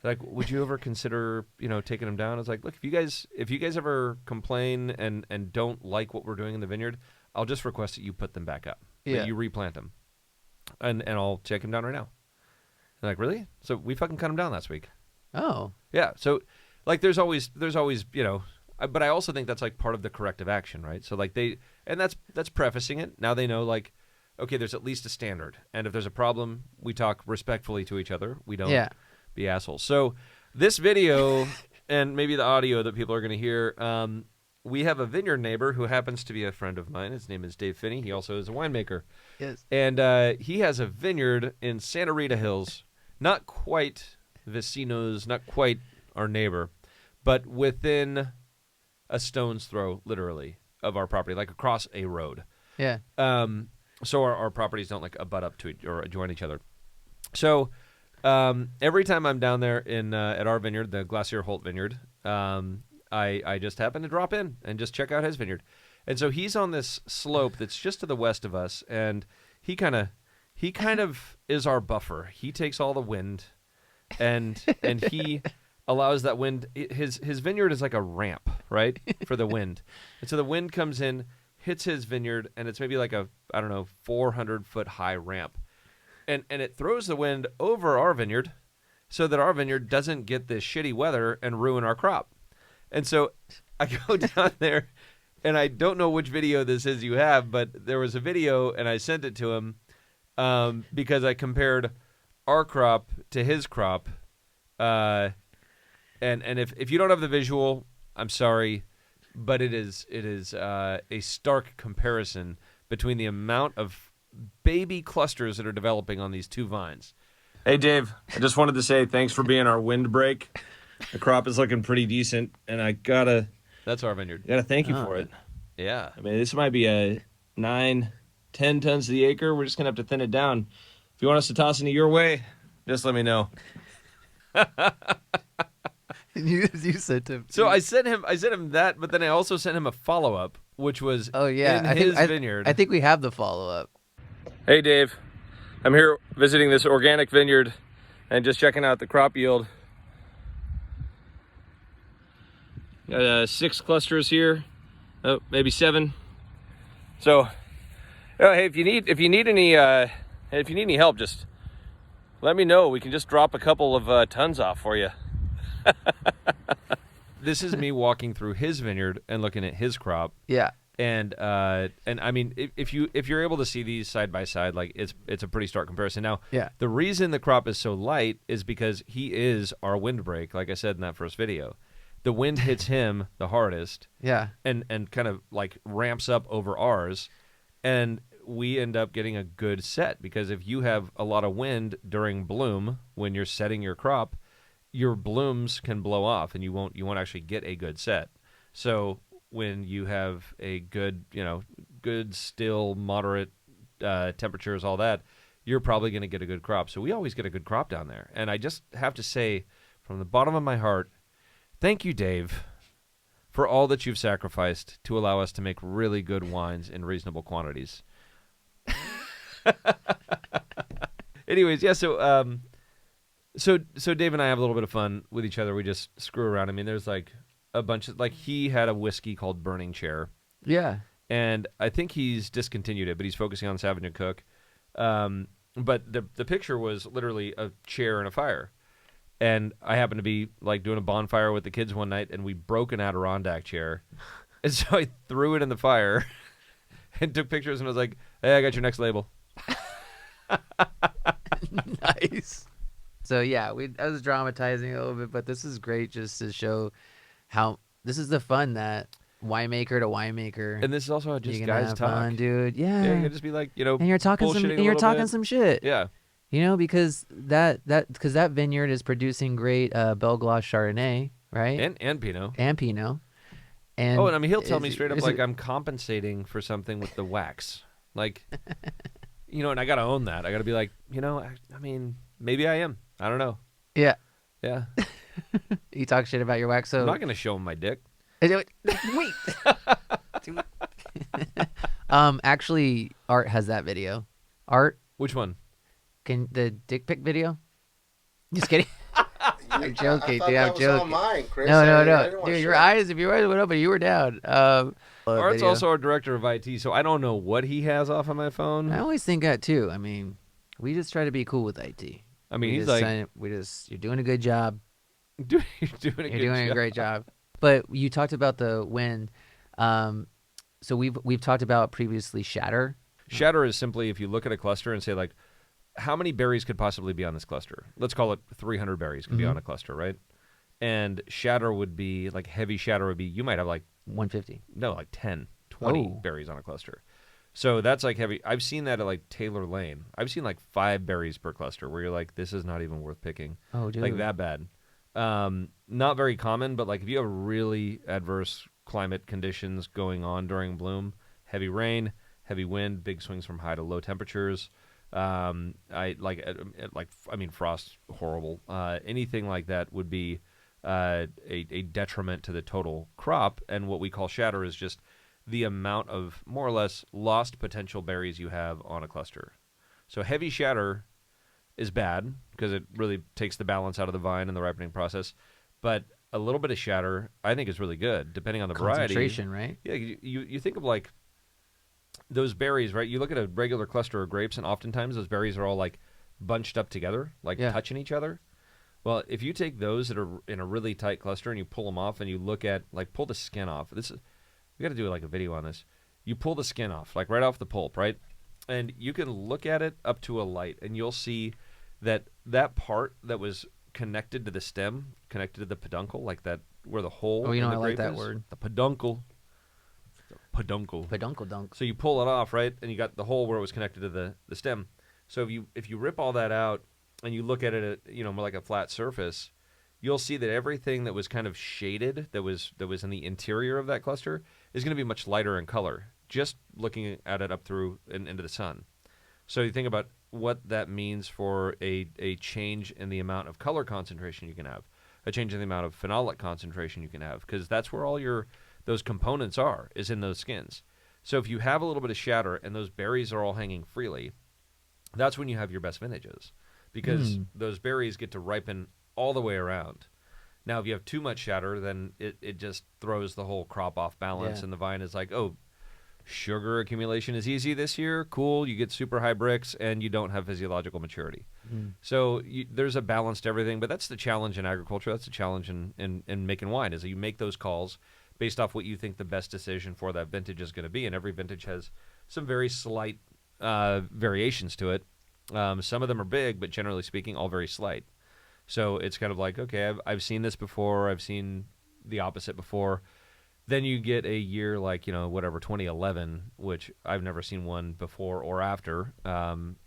Like, would you ever consider, taking them down? I was like, look, if you guys ever complain and don't like what we're doing in the vineyard, I'll just request that you put them back up. Yeah. That you replant them. And I'll take them down right now. They're like, really? So we fucking cut them down last week. Oh. Yeah. So, like, there's always, but I also think that's like part of the corrective action, right? So like and that's prefacing it. Now they know, like, okay, there's at least a standard. And if there's a problem, we talk respectfully to each other. We don't be assholes. So this video and maybe the audio that people are going to hear, we have a vineyard neighbor who happens to be a friend of mine. His name is Dave Phinney. He also is a winemaker. Yes. And he has a vineyard in Santa Rita Hills, not quite vecinos, not quite our neighbor, but within a stone's throw, literally, of our property, like across a road. Yeah. So our properties don't like abut up to or join each other. So every time I'm down there at our vineyard, the Glacier Holt Vineyard, I just happen to drop in and just check out his vineyard. And so he's on this slope that's just to the west of us, and he kind of is our buffer. He takes all the wind, and he allows that wind. His vineyard is like a ramp, right, for the wind. And so the wind comes in, hits his vineyard, and it's maybe like a 400-foot high ramp. And it throws the wind over our vineyard so that our vineyard doesn't get this shitty weather and ruin our crop. And so I go down there, and I don't know which video this is you have, but there was a video, and I sent it to him because I compared our crop to his crop. And if you don't have the visual, I'm sorry, but it is a stark comparison between the amount of baby clusters that are developing on these two vines. Hey, Dave, I just wanted to say thanks for being our windbreak. The crop is looking pretty decent, and I gotta vineyard. Thank you for it. Yeah. I mean, this might be a 9-10 tons to the acre. We're just gonna have to thin it down. If you want us to toss into your way, just let me know. You sent him. So I sent him that, but then I also sent him a follow-up, which was in his vineyard. I think we have the follow-up. Hey, Dave. I'm here visiting this organic vineyard and just checking out the crop yield. Got 6 clusters here, maybe 7. So, hey, if you need any help, just let me know. We can just drop a couple of tons off for you. This is me walking through his vineyard and looking at his crop. Yeah. And I mean, if you're able to see these side by side, like it's a pretty stark comparison. Now, the reason the crop is so light is because he is our windbreak, like I said in that first video. The wind hits him the hardest, and kind of like ramps up over ours, and we end up getting a good set because if you have a lot of wind during bloom when you're setting your crop, your blooms can blow off, and you won't actually get a good set. So when you have a good, good, still, moderate temperatures, all that, you're probably going to get a good crop. So we always get a good crop down there. And I just have to say, from the bottom of my heart, thank you, Dave, for all that you've sacrificed to allow us to make really good wines in reasonable quantities. Anyways, yeah, so Dave and I have a little bit of fun with each other. We just screw around. I mean, there's like a bunch of, like, he had a whiskey called Burning Chair. Yeah. And I think he's discontinued it, but he's focusing on Sauvignon Cook. But the picture was literally a chair and a fire. And I happened to be like doing a bonfire with the kids one night, and we broke an Adirondack chair. And so I threw it in the fire and took pictures and was like, hey, I got your next label. Nice. So yeah, I was dramatizing a little bit, but this is great just to show how this is the fun that winemaker to winemaker. And this is also how just you guys have talk. fun, dude. Yeah. Yeah, you can just be like, you know, and you're talking bullshitting some shit. Yeah. You know, because that vineyard is producing great Belglas Chardonnay, right? And Pinot. And Pinot. And I mean, he'll tell me straight up, is like, it- I'm compensating for something with the wax. Like, you know, and I got to own that. I got to be like, you know, I mean, maybe I am. I don't know. Yeah. Yeah. You talk shit about your wax, so I'm not going to show him my dick. wait. Dude. Actually, Art has that video. Art, Which one? can the dick pic video? Just kidding. I'm joking, I thought dude. that I'm was joking. all mine, Chris. No, I didn't dude. wanna Your share. eyes, if your eyes went up, but you were down. Art's video. also our director of IT, so I don't know what he has off on my phone. I always think that too. I mean, we just try to be cool with IT. I mean, We he's just like, say- you're doing a good job. you're doing a You're good doing job. a great job. But you talked about the wind. So we've talked about previously shatter. Shatter is simply if you look at a cluster and say, like, how many berries could possibly be on this cluster? Let's call it 300 berries could be on a cluster, right? And shatter would be, like, heavy shatter would be, you might have, like, 150. no, like 10, 20 Oh. berries on a cluster. So that's, like, heavy. I've seen that at, like, Taylor Lane. I've seen, like, 5 berries per cluster where you're like, this is not even worth picking. Oh, dude. Like, that bad. Not very common, but, like, if you have really adverse climate conditions going on during bloom, heavy rain, heavy wind, big swings from high to low temperatures, I mean, frost, horrible. Anything like that would be a detriment to the total crop. And what we call shatter is just the amount of more or less lost potential berries you have on a cluster. So heavy shatter is bad because it really takes the balance out of the vine in the ripening process. But a little bit of shatter, I think, is really good, depending on the variety. Concentration, right? Yeah, you think of, like, those berries, right? You look at a regular cluster of grapes, and oftentimes those berries are all, like, bunched up together, like touching each other. Well, if you take those that are in a really tight cluster and you pull them off and you look at, like, pull the skin off. We got to do, like, a video on this. You pull the skin off, like, right off the pulp, right? And you can look at it up to a light, and you'll see that part that was connected to the stem, connected to the peduncle, like that, where the hole Oh, you know, in the I like grape that is. word. The peduncle. Peduncle. Peduncle dunk. So you pull it off, right? And you got the hole where it was connected to the stem. So if you rip all that out and you look at it at, you know, more like a flat surface, you'll see that everything that was kind of shaded, that was in the interior of that cluster, is going to be much lighter in color, just looking at it up through and into the sun. So you think about what that means for a change in the amount of color concentration you can have, a change in the amount of phenolic concentration you can have, because that's where all those components is in those skins. So if you have a little bit of shatter and those berries are all hanging freely, that's when you have your best vintages, because those berries get to ripen all the way around. Now, if you have too much shatter, then it just throws the whole crop off balance, and the vine is like, oh, sugar accumulation is easy this year. Cool, you get super high bricks, and you don't have physiological maturity. So there's a balance to everything, but that's the challenge in agriculture. That's the challenge in making wine, is that you make those calls based off what you think the best decision for that vintage is going to be, and every vintage has some very slight variations to it. Some of them are big, but generally speaking, all very slight. So it's kind of like, okay, I've seen this before. I've seen the opposite before. Then you get a year like, 2011, which I've never seen one before or after.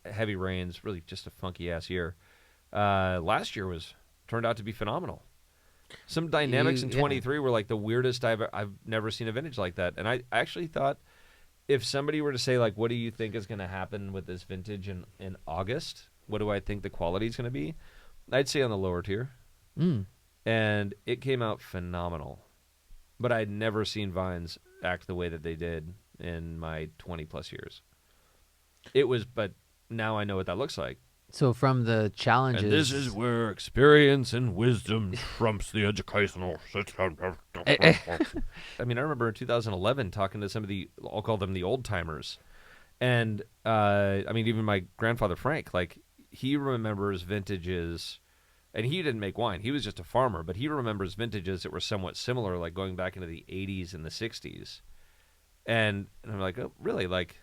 Heavy rains, really just a funky-ass year. Last year turned out to be phenomenal. Some dynamics in 23 were like the weirdest I've never seen a vintage like that. And I actually thought if somebody were to say, like, what do you think is going to happen with this vintage in August? What do I think the quality is going to be? I'd say on the lower tier. Mm. And it came out phenomenal. But I'd never seen vines act the way that they did in my 20-plus years. But now I know what that looks like. So from the challenges, And this is where experience and wisdom trumps the educational system. I mean, I remember in 2011 talking to some of I'll call them the old timers. And, I mean, even my grandfather, Frank, like, he remembers vintages, and he didn't make wine. He was just a farmer, but he remembers vintages that were somewhat similar, like going back into the 80s and the 60s. And I'm like, oh, really? Like,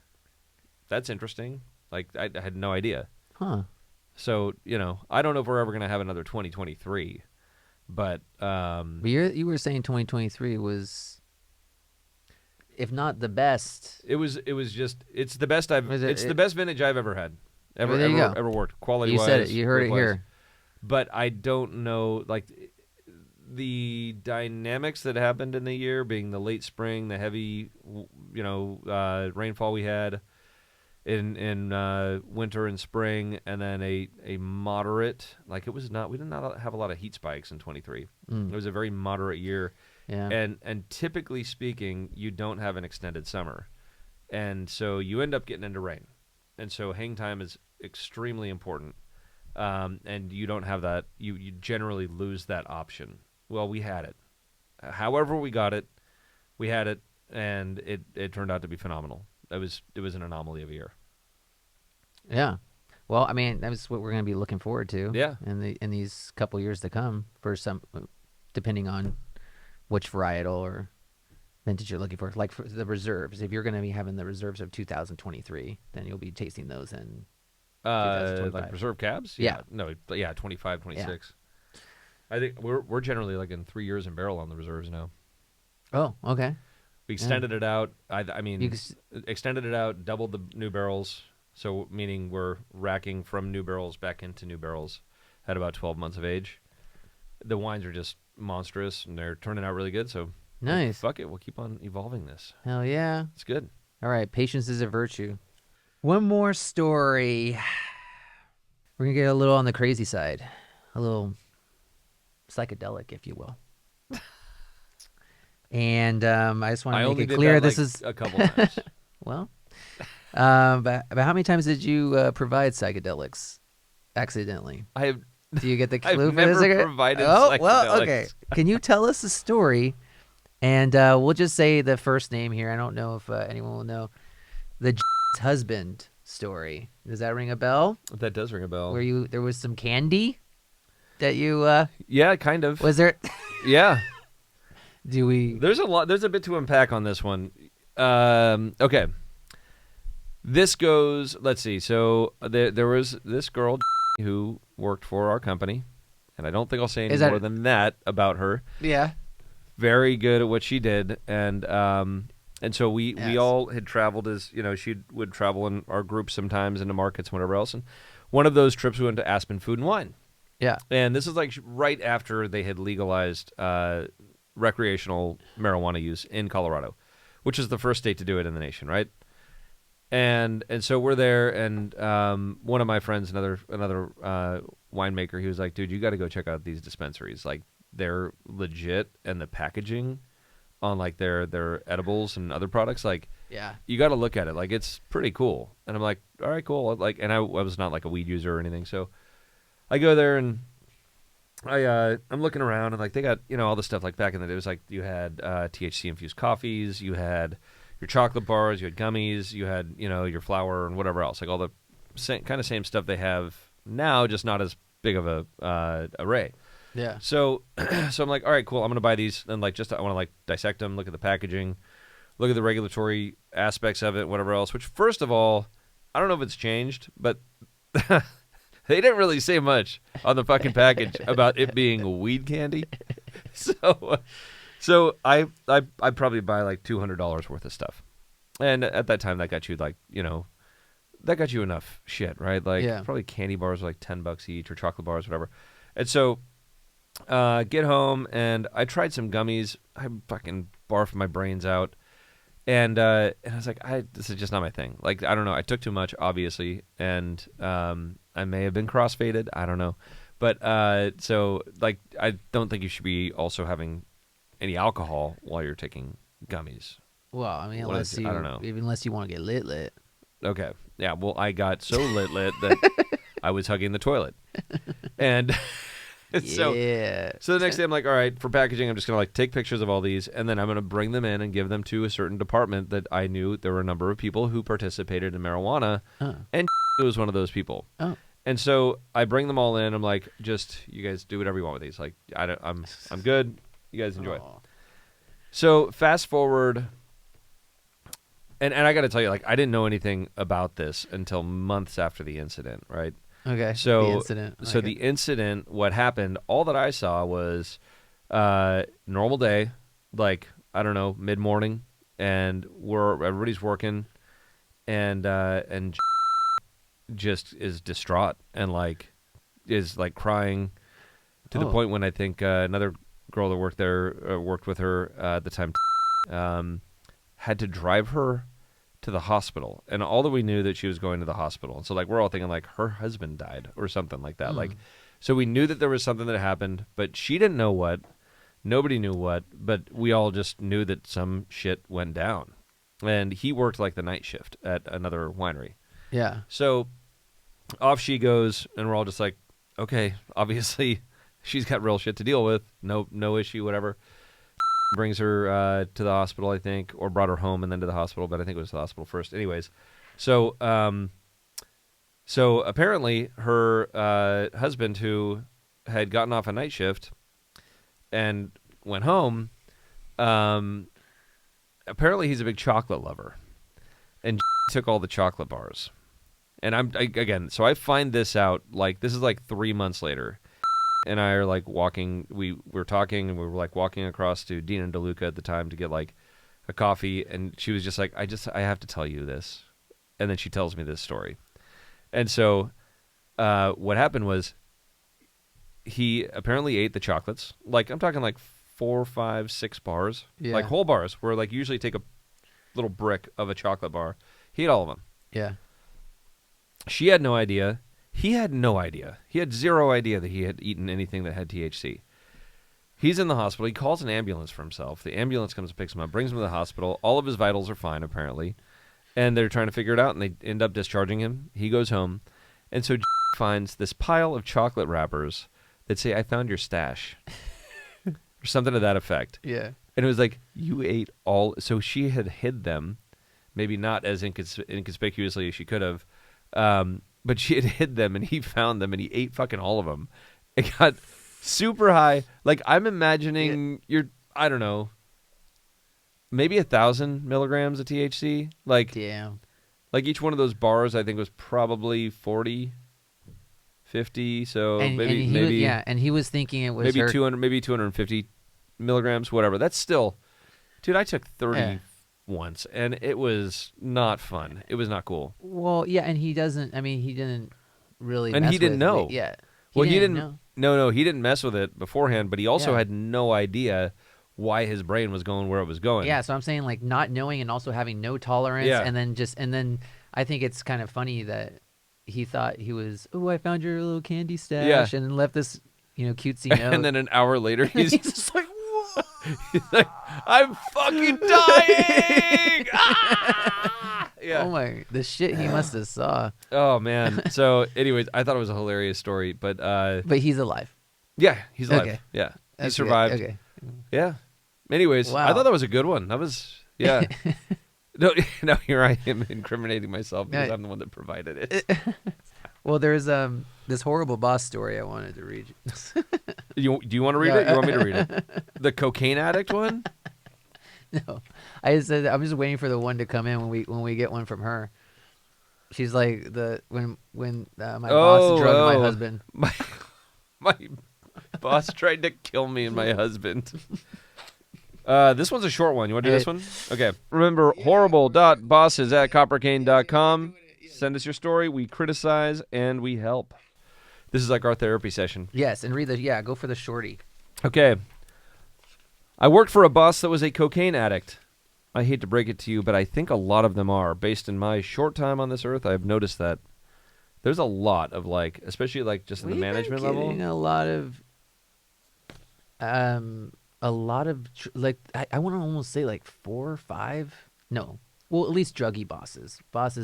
that's interesting. Like, I had no idea. huh? So, I don't know if we're ever going to have another 2023, but But you were saying 2023 was, if not the best. it was just it's the best it's the best vintage I've ever had. Well, there you go. Ever worked quality You wise. said it. You heard it weight-wise. here. But I don't know, like, the dynamics that happened in the year, being the late spring, the heavy, rainfall we had in winter and spring, and then a moderate, like, we did not have a lot of heat spikes in 23. It was a very moderate year. Yeah. And typically speaking, you don't have an extended summer. And so you end up getting into rain. And so hang time is extremely important. And you don't have that. You generally lose that option. Well, we had it. However we got it, we had it, and it turned out to be phenomenal. It was an anomaly of a year. Yeah. Well, I mean, that's what we're going to be looking forward to. Yeah. In these couple years to come, for some, depending on which varietal or vintage you're looking for. Like for the reserves, if you're going to be having the reserves of 2023, then you'll be tasting those in 2025. Like reserve cabs? Yeah. No, but yeah, 25, 26. I think we're generally like in 3 years in barrel on the reserves now. Oh, okay. We extended it out. I mean, You c- extended it out, doubled the new barrels. So meaning we're racking from new barrels back into new barrels at about 12 months of age. The wines are just monstrous, and they're turning out really good. So Nice. fuck it, we'll keep on evolving this. Hell yeah. It's good. All right, patience is a virtue. One more story. We're going to get a little on the crazy side, a little psychedelic, if you will. And I just want to make it clear this is a couple times. well. But how many times did you provide psychedelics accidentally? I have. Do you get the I've clue for never this? provided Oh, well, psychedelics. okay. Can you tell us the story? And we'll just say the first name here. I don't know if anyone will know. The husband story. Does that ring a bell? That does ring a bell. Where there was some candy that you Yeah, kind of. was there? Yeah. Do we? There's a lot. There's a bit to unpack on this one. Okay. This goes. Let's see. So there was this girl who worked for our company, and I don't think I'll say any more than that about her. Yeah. Very good at what she did, and so we Yes. all had traveled as she would travel in our group sometimes into markets and whatever else. And one of those trips we went to Aspen Food and Wine. Yeah. And this is like right after they had legalized recreational marijuana use in Colorado, which is the first state to do it in the nation, right? And so we're there, and one of my friends, another winemaker, he was like, "Dude, you got to go check out these dispensaries. Like, they're legit, and the packaging on like their edibles and other products, like, Yeah. you got to look at it. Like, it's pretty cool." And I'm like, "All right, cool." Like, and I was not like a weed user or anything, so I go there and I'm looking around, and like they got all the stuff. Like back in the day, it was like you had THC infused coffees, you had your chocolate bars, you had gummies, you had your flour and whatever else, like all the same stuff they have now, just not as big of a array. Yeah. So I'm like, all right, cool, I'm gonna buy these, and like I want to like dissect them, look at the packaging, look at the regulatory aspects of it, whatever else. Which, first of all, I don't know if it's changed, but they didn't really say much on the fucking package about it being weed candy. So I probably buy like $200 worth of stuff, and at that time that got you like that got you enough shit, right? Like probably candy bars were like $10 each, or chocolate bars, whatever. And so get home, and I tried some gummies. I fucking barfed my brains out. And I was like, this is just not my thing. Like, I don't know. I took too much, obviously, and I may have been crossfaded. I don't know. But so, like, I don't think you should be also having any alcohol while you're taking gummies. Well, I mean, What unless is it? I don't know. even unless you want to get lit. Okay. Yeah, well, I got so lit that I was hugging the toilet. And so the next day I'm like, all right, for packaging, I'm just going to like take pictures of all these, and then I'm going to bring them in and give them to a certain department that I knew there were a number of people who participated in marijuana, and it was one of those people. Oh. And so I bring them all in. I'm like, just, you guys do whatever you want with these. Like, I'm good. You guys enjoy it. So fast forward, and I got to tell you, like, I didn't know anything about this until months after the incident, right? Okay. So the incident. So the incident, what happened? All that I saw was normal day, like, I don't know, mid morning, and everybody's working, and just is distraught and like is like crying to the point when I think another girl that worked there worked with her at the time had to drive her to the hospital, and all that we knew that she was going to the hospital, and so like we're all thinking like her husband died or something like that. Like, so we knew that there was something that happened, but she didn't know what, nobody knew what, but we all just knew that some shit went down. And he worked like the night shift at another winery. Yeah. So off she goes, and we're all just like, okay, obviously she's got real shit to deal with. No issue, whatever. Brings her to the hospital, I think, or brought her home and then to the hospital, but I think it was the hospital first. Anyways, so apparently her husband, who had gotten off a night shift and went home, apparently he's a big chocolate lover, and took all the chocolate bars. And so I find this out, like, this is like 3 months later. And I are like walking, we were talking, and we were like walking across to Dean and DeLuca at the time to get like a coffee. And she was just like, I have to tell you this. And then she tells me this story. And so what happened was he apparently ate the chocolates. Like, I'm talking like 4, 5, 6 bars, like whole bars, where like usually take a little brick of a chocolate bar. He ate all of them. Yeah. She had no idea. He had no idea. He had zero idea that he had eaten anything that had THC. He's in the hospital. He calls an ambulance for himself. The ambulance comes and picks him up, brings him to the hospital. All of his vitals are fine, apparently. And they're trying to figure it out, and they end up discharging him. He goes home. And so finds this pile of chocolate wrappers that say, "I found your stash." Or something to that effect. Yeah. And it was like, you ate all... So she had hid them, maybe not as inconspicuously as she could have, but she had hid them, and he found them, and he ate fucking all of them. It got super high. Like, I'm imagining I don't know, maybe 1,000 milligrams of THC. Like, damn. Like, each one of those bars, I think, was probably 40, 50. So maybe and he was thinking it was maybe her... 200, maybe 250 milligrams, whatever. That's still, dude. I took 30 once, and it was not fun. It was not cool. Well, yeah, and he doesn't. I mean, he didn't really. And mess he didn't with know. it. Yeah. He didn't. know. No, he didn't mess with it beforehand, but he also had no idea why his brain was going where it was going. Yeah, so I'm saying, like, not knowing and also having no tolerance, and then I think it's kind of funny that he thought he was, I found your little candy stash, and left this, cutesy note. And then an hour later, he's just like, whoa. He's like, I'm fucking dying! Ah! Yeah. Oh my, the shit he must have saw. Oh man. So, anyways, I thought it was a hilarious story, but he's alive. Yeah, he's alive. Okay. Yeah, he That's survived. good. Okay. Yeah. Anyways, Wow. I thought that was a good one. That was No, here I am incriminating myself because I'm the one that provided it. Well, there's this horrible boss story I wanted to read you. Do you want to read it? You want me to read it? The cocaine addict one? No, I said I'm just waiting for the one to come in when we get one from her. She's like when my boss drugged my husband. My boss tried to kill me and my husband. This one's a short one. You want to do this one? Okay. Remember, horrible.bosses@coppercane.com. Send us your story. We criticize and we help. This is like our therapy session. Yes, and go for the shorty. Okay. I worked for a boss that was a cocaine addict. I hate to break it to you, but I think a lot of them are. Based in my short time on this earth, I've noticed that there's a lot of like, especially like just in the management level. A lot of like I want to almost say like 4 or 5. No, well, at least druggy bosses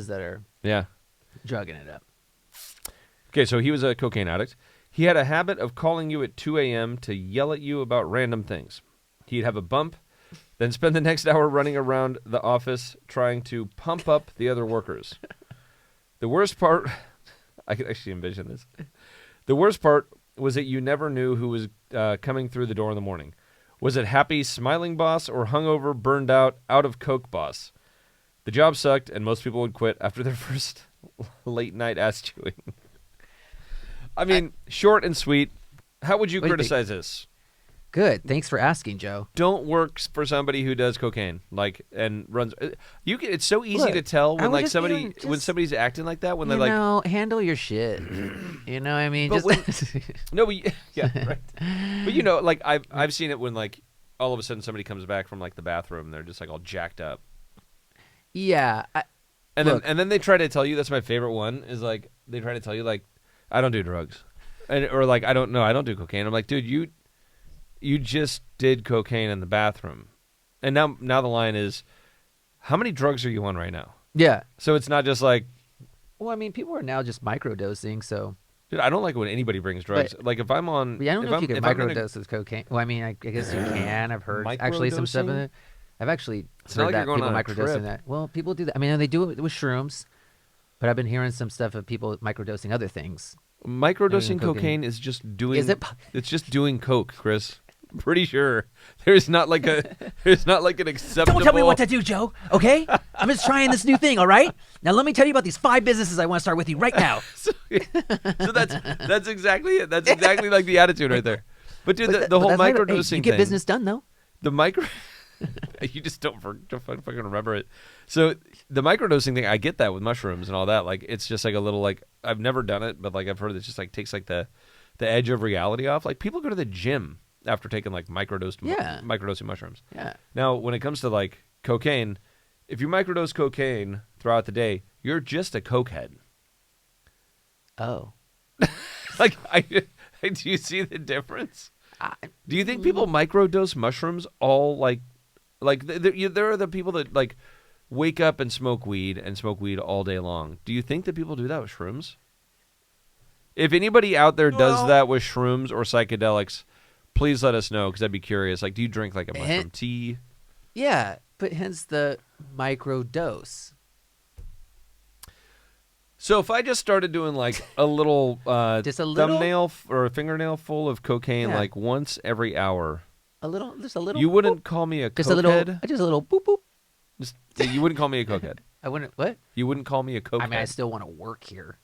that are drugging it up. Okay, so he was a cocaine addict. He had a habit of calling you at 2 a.m. to yell at you about random things. He'd have a bump, then spend the next hour running around the office trying to pump up the other workers. The worst part, I could actually envision this. The worst part was that you never knew who was coming through the door in the morning. Was it happy, smiling boss or hungover, burned out of coke boss? The job sucked, and most people would quit after their first late night ass chewing. I mean, short and sweet. How would you criticize this? Good. Thanks for asking, Joe. Don't work for somebody who does cocaine, like, and runs. It's so easy to tell when like when somebody's acting like that, when they're like, handle your shit. You know what I mean? But right. But like I've seen it when like all of a sudden somebody comes back from like the bathroom, and they're just like all jacked up. Yeah. And then they try to tell you, that's my favorite one, is like they try to tell you like, I don't do drugs, or like I don't do cocaine. I'm like, dude, you just did cocaine in the bathroom, and now the line is, how many drugs are you on right now? Yeah. So it's not just like, well, I mean, people are now just microdosing, so. Dude, I don't like when anybody brings drugs. Like if I'm on, I don't know if you can microdose with cocaine. Well, I mean, I guess you can. I've heard actually some stuff in it. I've actually heard that people microdosing that. Well, people do that. I mean, they do it with shrooms, but I've been hearing some stuff of people microdosing other things. Microdosing cocaine is just doing. Is it? It's just doing coke, Chris. I'm pretty sure there's not like an acceptable. Don't tell me what to do, Joe. Okay, I'm just trying this new thing. All right. Now let me tell you about these 5 businesses I want to start with you right now. so that's exactly it. That's exactly like the attitude right there. But dude, the whole microdosing thing. You get business done though. The micro. You just don't fucking remember it. So the microdosing thing, I get that with mushrooms and all that. Like it's just like a little like I've never done it, but like I've heard it just like takes like the edge of reality off. Like people go to the gym after taking like microdosing mushrooms. Yeah. Now when it comes to like cocaine, if you microdose cocaine throughout the day, you're just a cokehead. Oh. Like do you see the difference? Do you think people microdose mushrooms all like there are the people that like wake up and smoke weed all day long. Do you think that people do that with shrooms? If anybody out there does that with shrooms or psychedelics, please let us know because I'd be curious. Like, do you drink like a mushroom tea? Yeah, but hence the microdose. So if I just started doing like a little thumbnail or a fingernail full of cocaine like once every hour. Just a little. You wouldn't call me a cokehead? Just a little boop boop. You wouldn't call me a cokehead. I wouldn't. What? You wouldn't call me a cokehead. I mean, I still want to work here,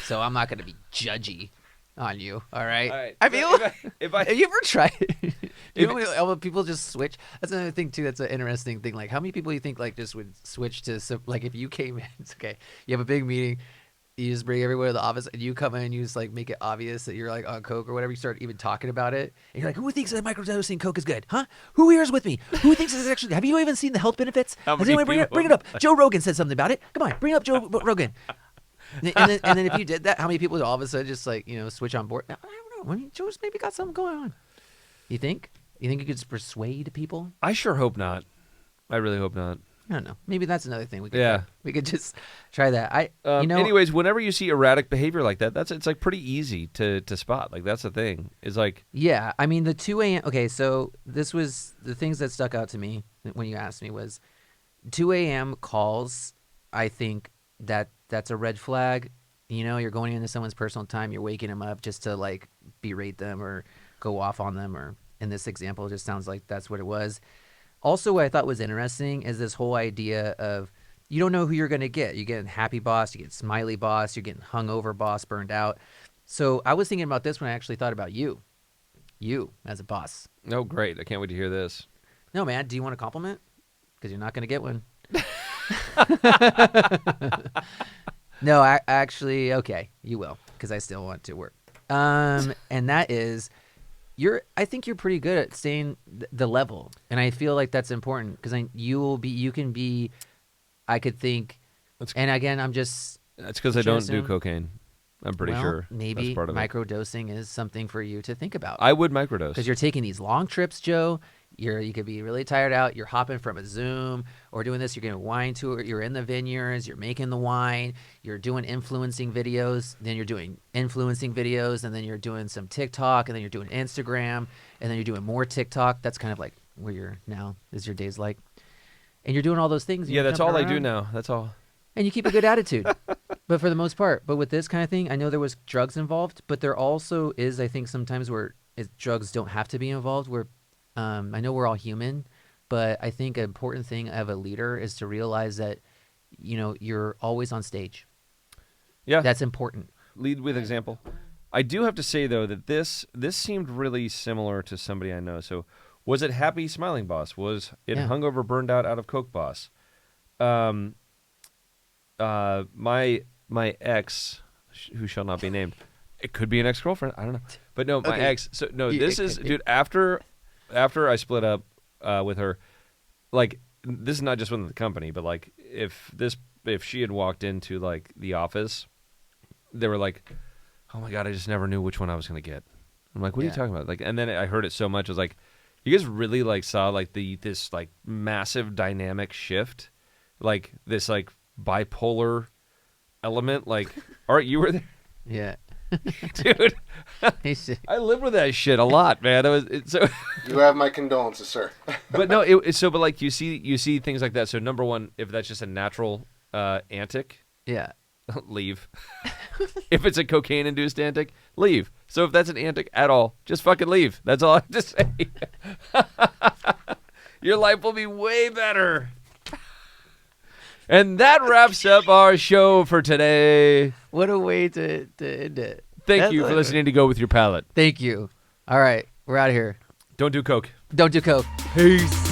so I'm not going to be judgy on you. All right. All right. I feel. Have you ever tried? People just switch. That's another thing too. That's an interesting thing. Like, how many people you think like just would switch to like if you came in? It's okay. You have a big meeting. You just bring everyone to the office, and you come in and you just like make it obvious that you're like on coke or whatever. You start even talking about it, and you're like, "Who thinks that microdosing coke is good? Huh? Who here is with me? Who thinks this is actually? Have you even seen the health benefits? Has anyone bring it up? Joe Rogan said something about it. Come on, bring up Joe Rogan." And then if you did that, how many people would all of a sudden just like switch on board? I don't know. I mean, Joe's maybe got something going on. You think? You think you could persuade people? I sure hope not. I really hope not. I don't know. Maybe that's another thing we could try. We could just try that. Anyways, whenever you see erratic behavior like that, it's like pretty easy to spot. Like that's the thing. It's like I mean the 2 a.m. Okay, so this was the things that stuck out to me when you asked me was 2 a.m. calls. I think that's a red flag. You're going into someone's personal time. You're waking them up just to like berate them or go off on them. Or in this example, it just sounds like that's what it was. Also, what I thought was interesting is this whole idea of you don't know who you're going to get. You're getting happy boss, you get smiley boss, you're getting hungover boss, burned out. So I was thinking about this when I actually thought about you as a boss. Oh, great. I can't wait to hear this. No, man. Do you want a compliment? Because you're not going to get one. No, actually, okay, you will, because I still want to work. And that is I think you're pretty good at staying the level, and I feel like that's important because you can be. I could think, and again, I'm just. That's because I don't do cocaine. I'm pretty sure. Maybe that's part of microdosing is something for you to think about. I would microdose because you're taking these long trips, Joe. You could be really tired out. You're hopping from a Zoom or doing this. You're getting a wine tour. You're in the vineyards. You're making the wine. You're doing influencing videos. Then you're doing influencing videos, and then you're doing some TikTok, and then you're doing Instagram, and then you're doing more TikTok. That's kind of like where you're now. Is your days like? And you're doing all those things. Yeah, that's all I do now. That's all. And you keep a good attitude, but for the most part. But with this kind of thing, I know there was drugs involved, but there also is, I think, sometimes where drugs don't have to be involved. Where I know we're all human, but I think an important thing of a leader is to realize that, you're always on stage. Yeah, that's important. Lead with example. I do have to say though that this seemed really similar to somebody I know. So, was it Happy Smiling Boss? Was it Hungover Burned Out of Coke Boss? My ex, who shall not be named, it could be an ex-girlfriend. I don't know, but no, my ex. So no, this is dude. After I split up with her, like this is not just within the company, but like if she had walked into like the office, they were like, "Oh my god, I just never knew which one I was gonna get." I'm like, "What are you talking about?" Like, and then I heard it so much, I was like, "You guys really like saw like this like massive dynamic shift, like this like bipolar." Element, like, all right, you were there, yeah, dude. I lived with that shit a lot, man. So. You have my condolences, sir. But no, but like you see things like that. So number one, if that's just a natural antic, leave. If it's a cocaine-induced antic, leave. So if that's an antic at all, just fucking leave. That's all I have to say. Your life will be way better. And that wraps up our show for today. What a way to end it. Thank you for listening to Go With Your Palate. Thank you. All right, we're out of here. Don't do coke. Don't do coke. Peace.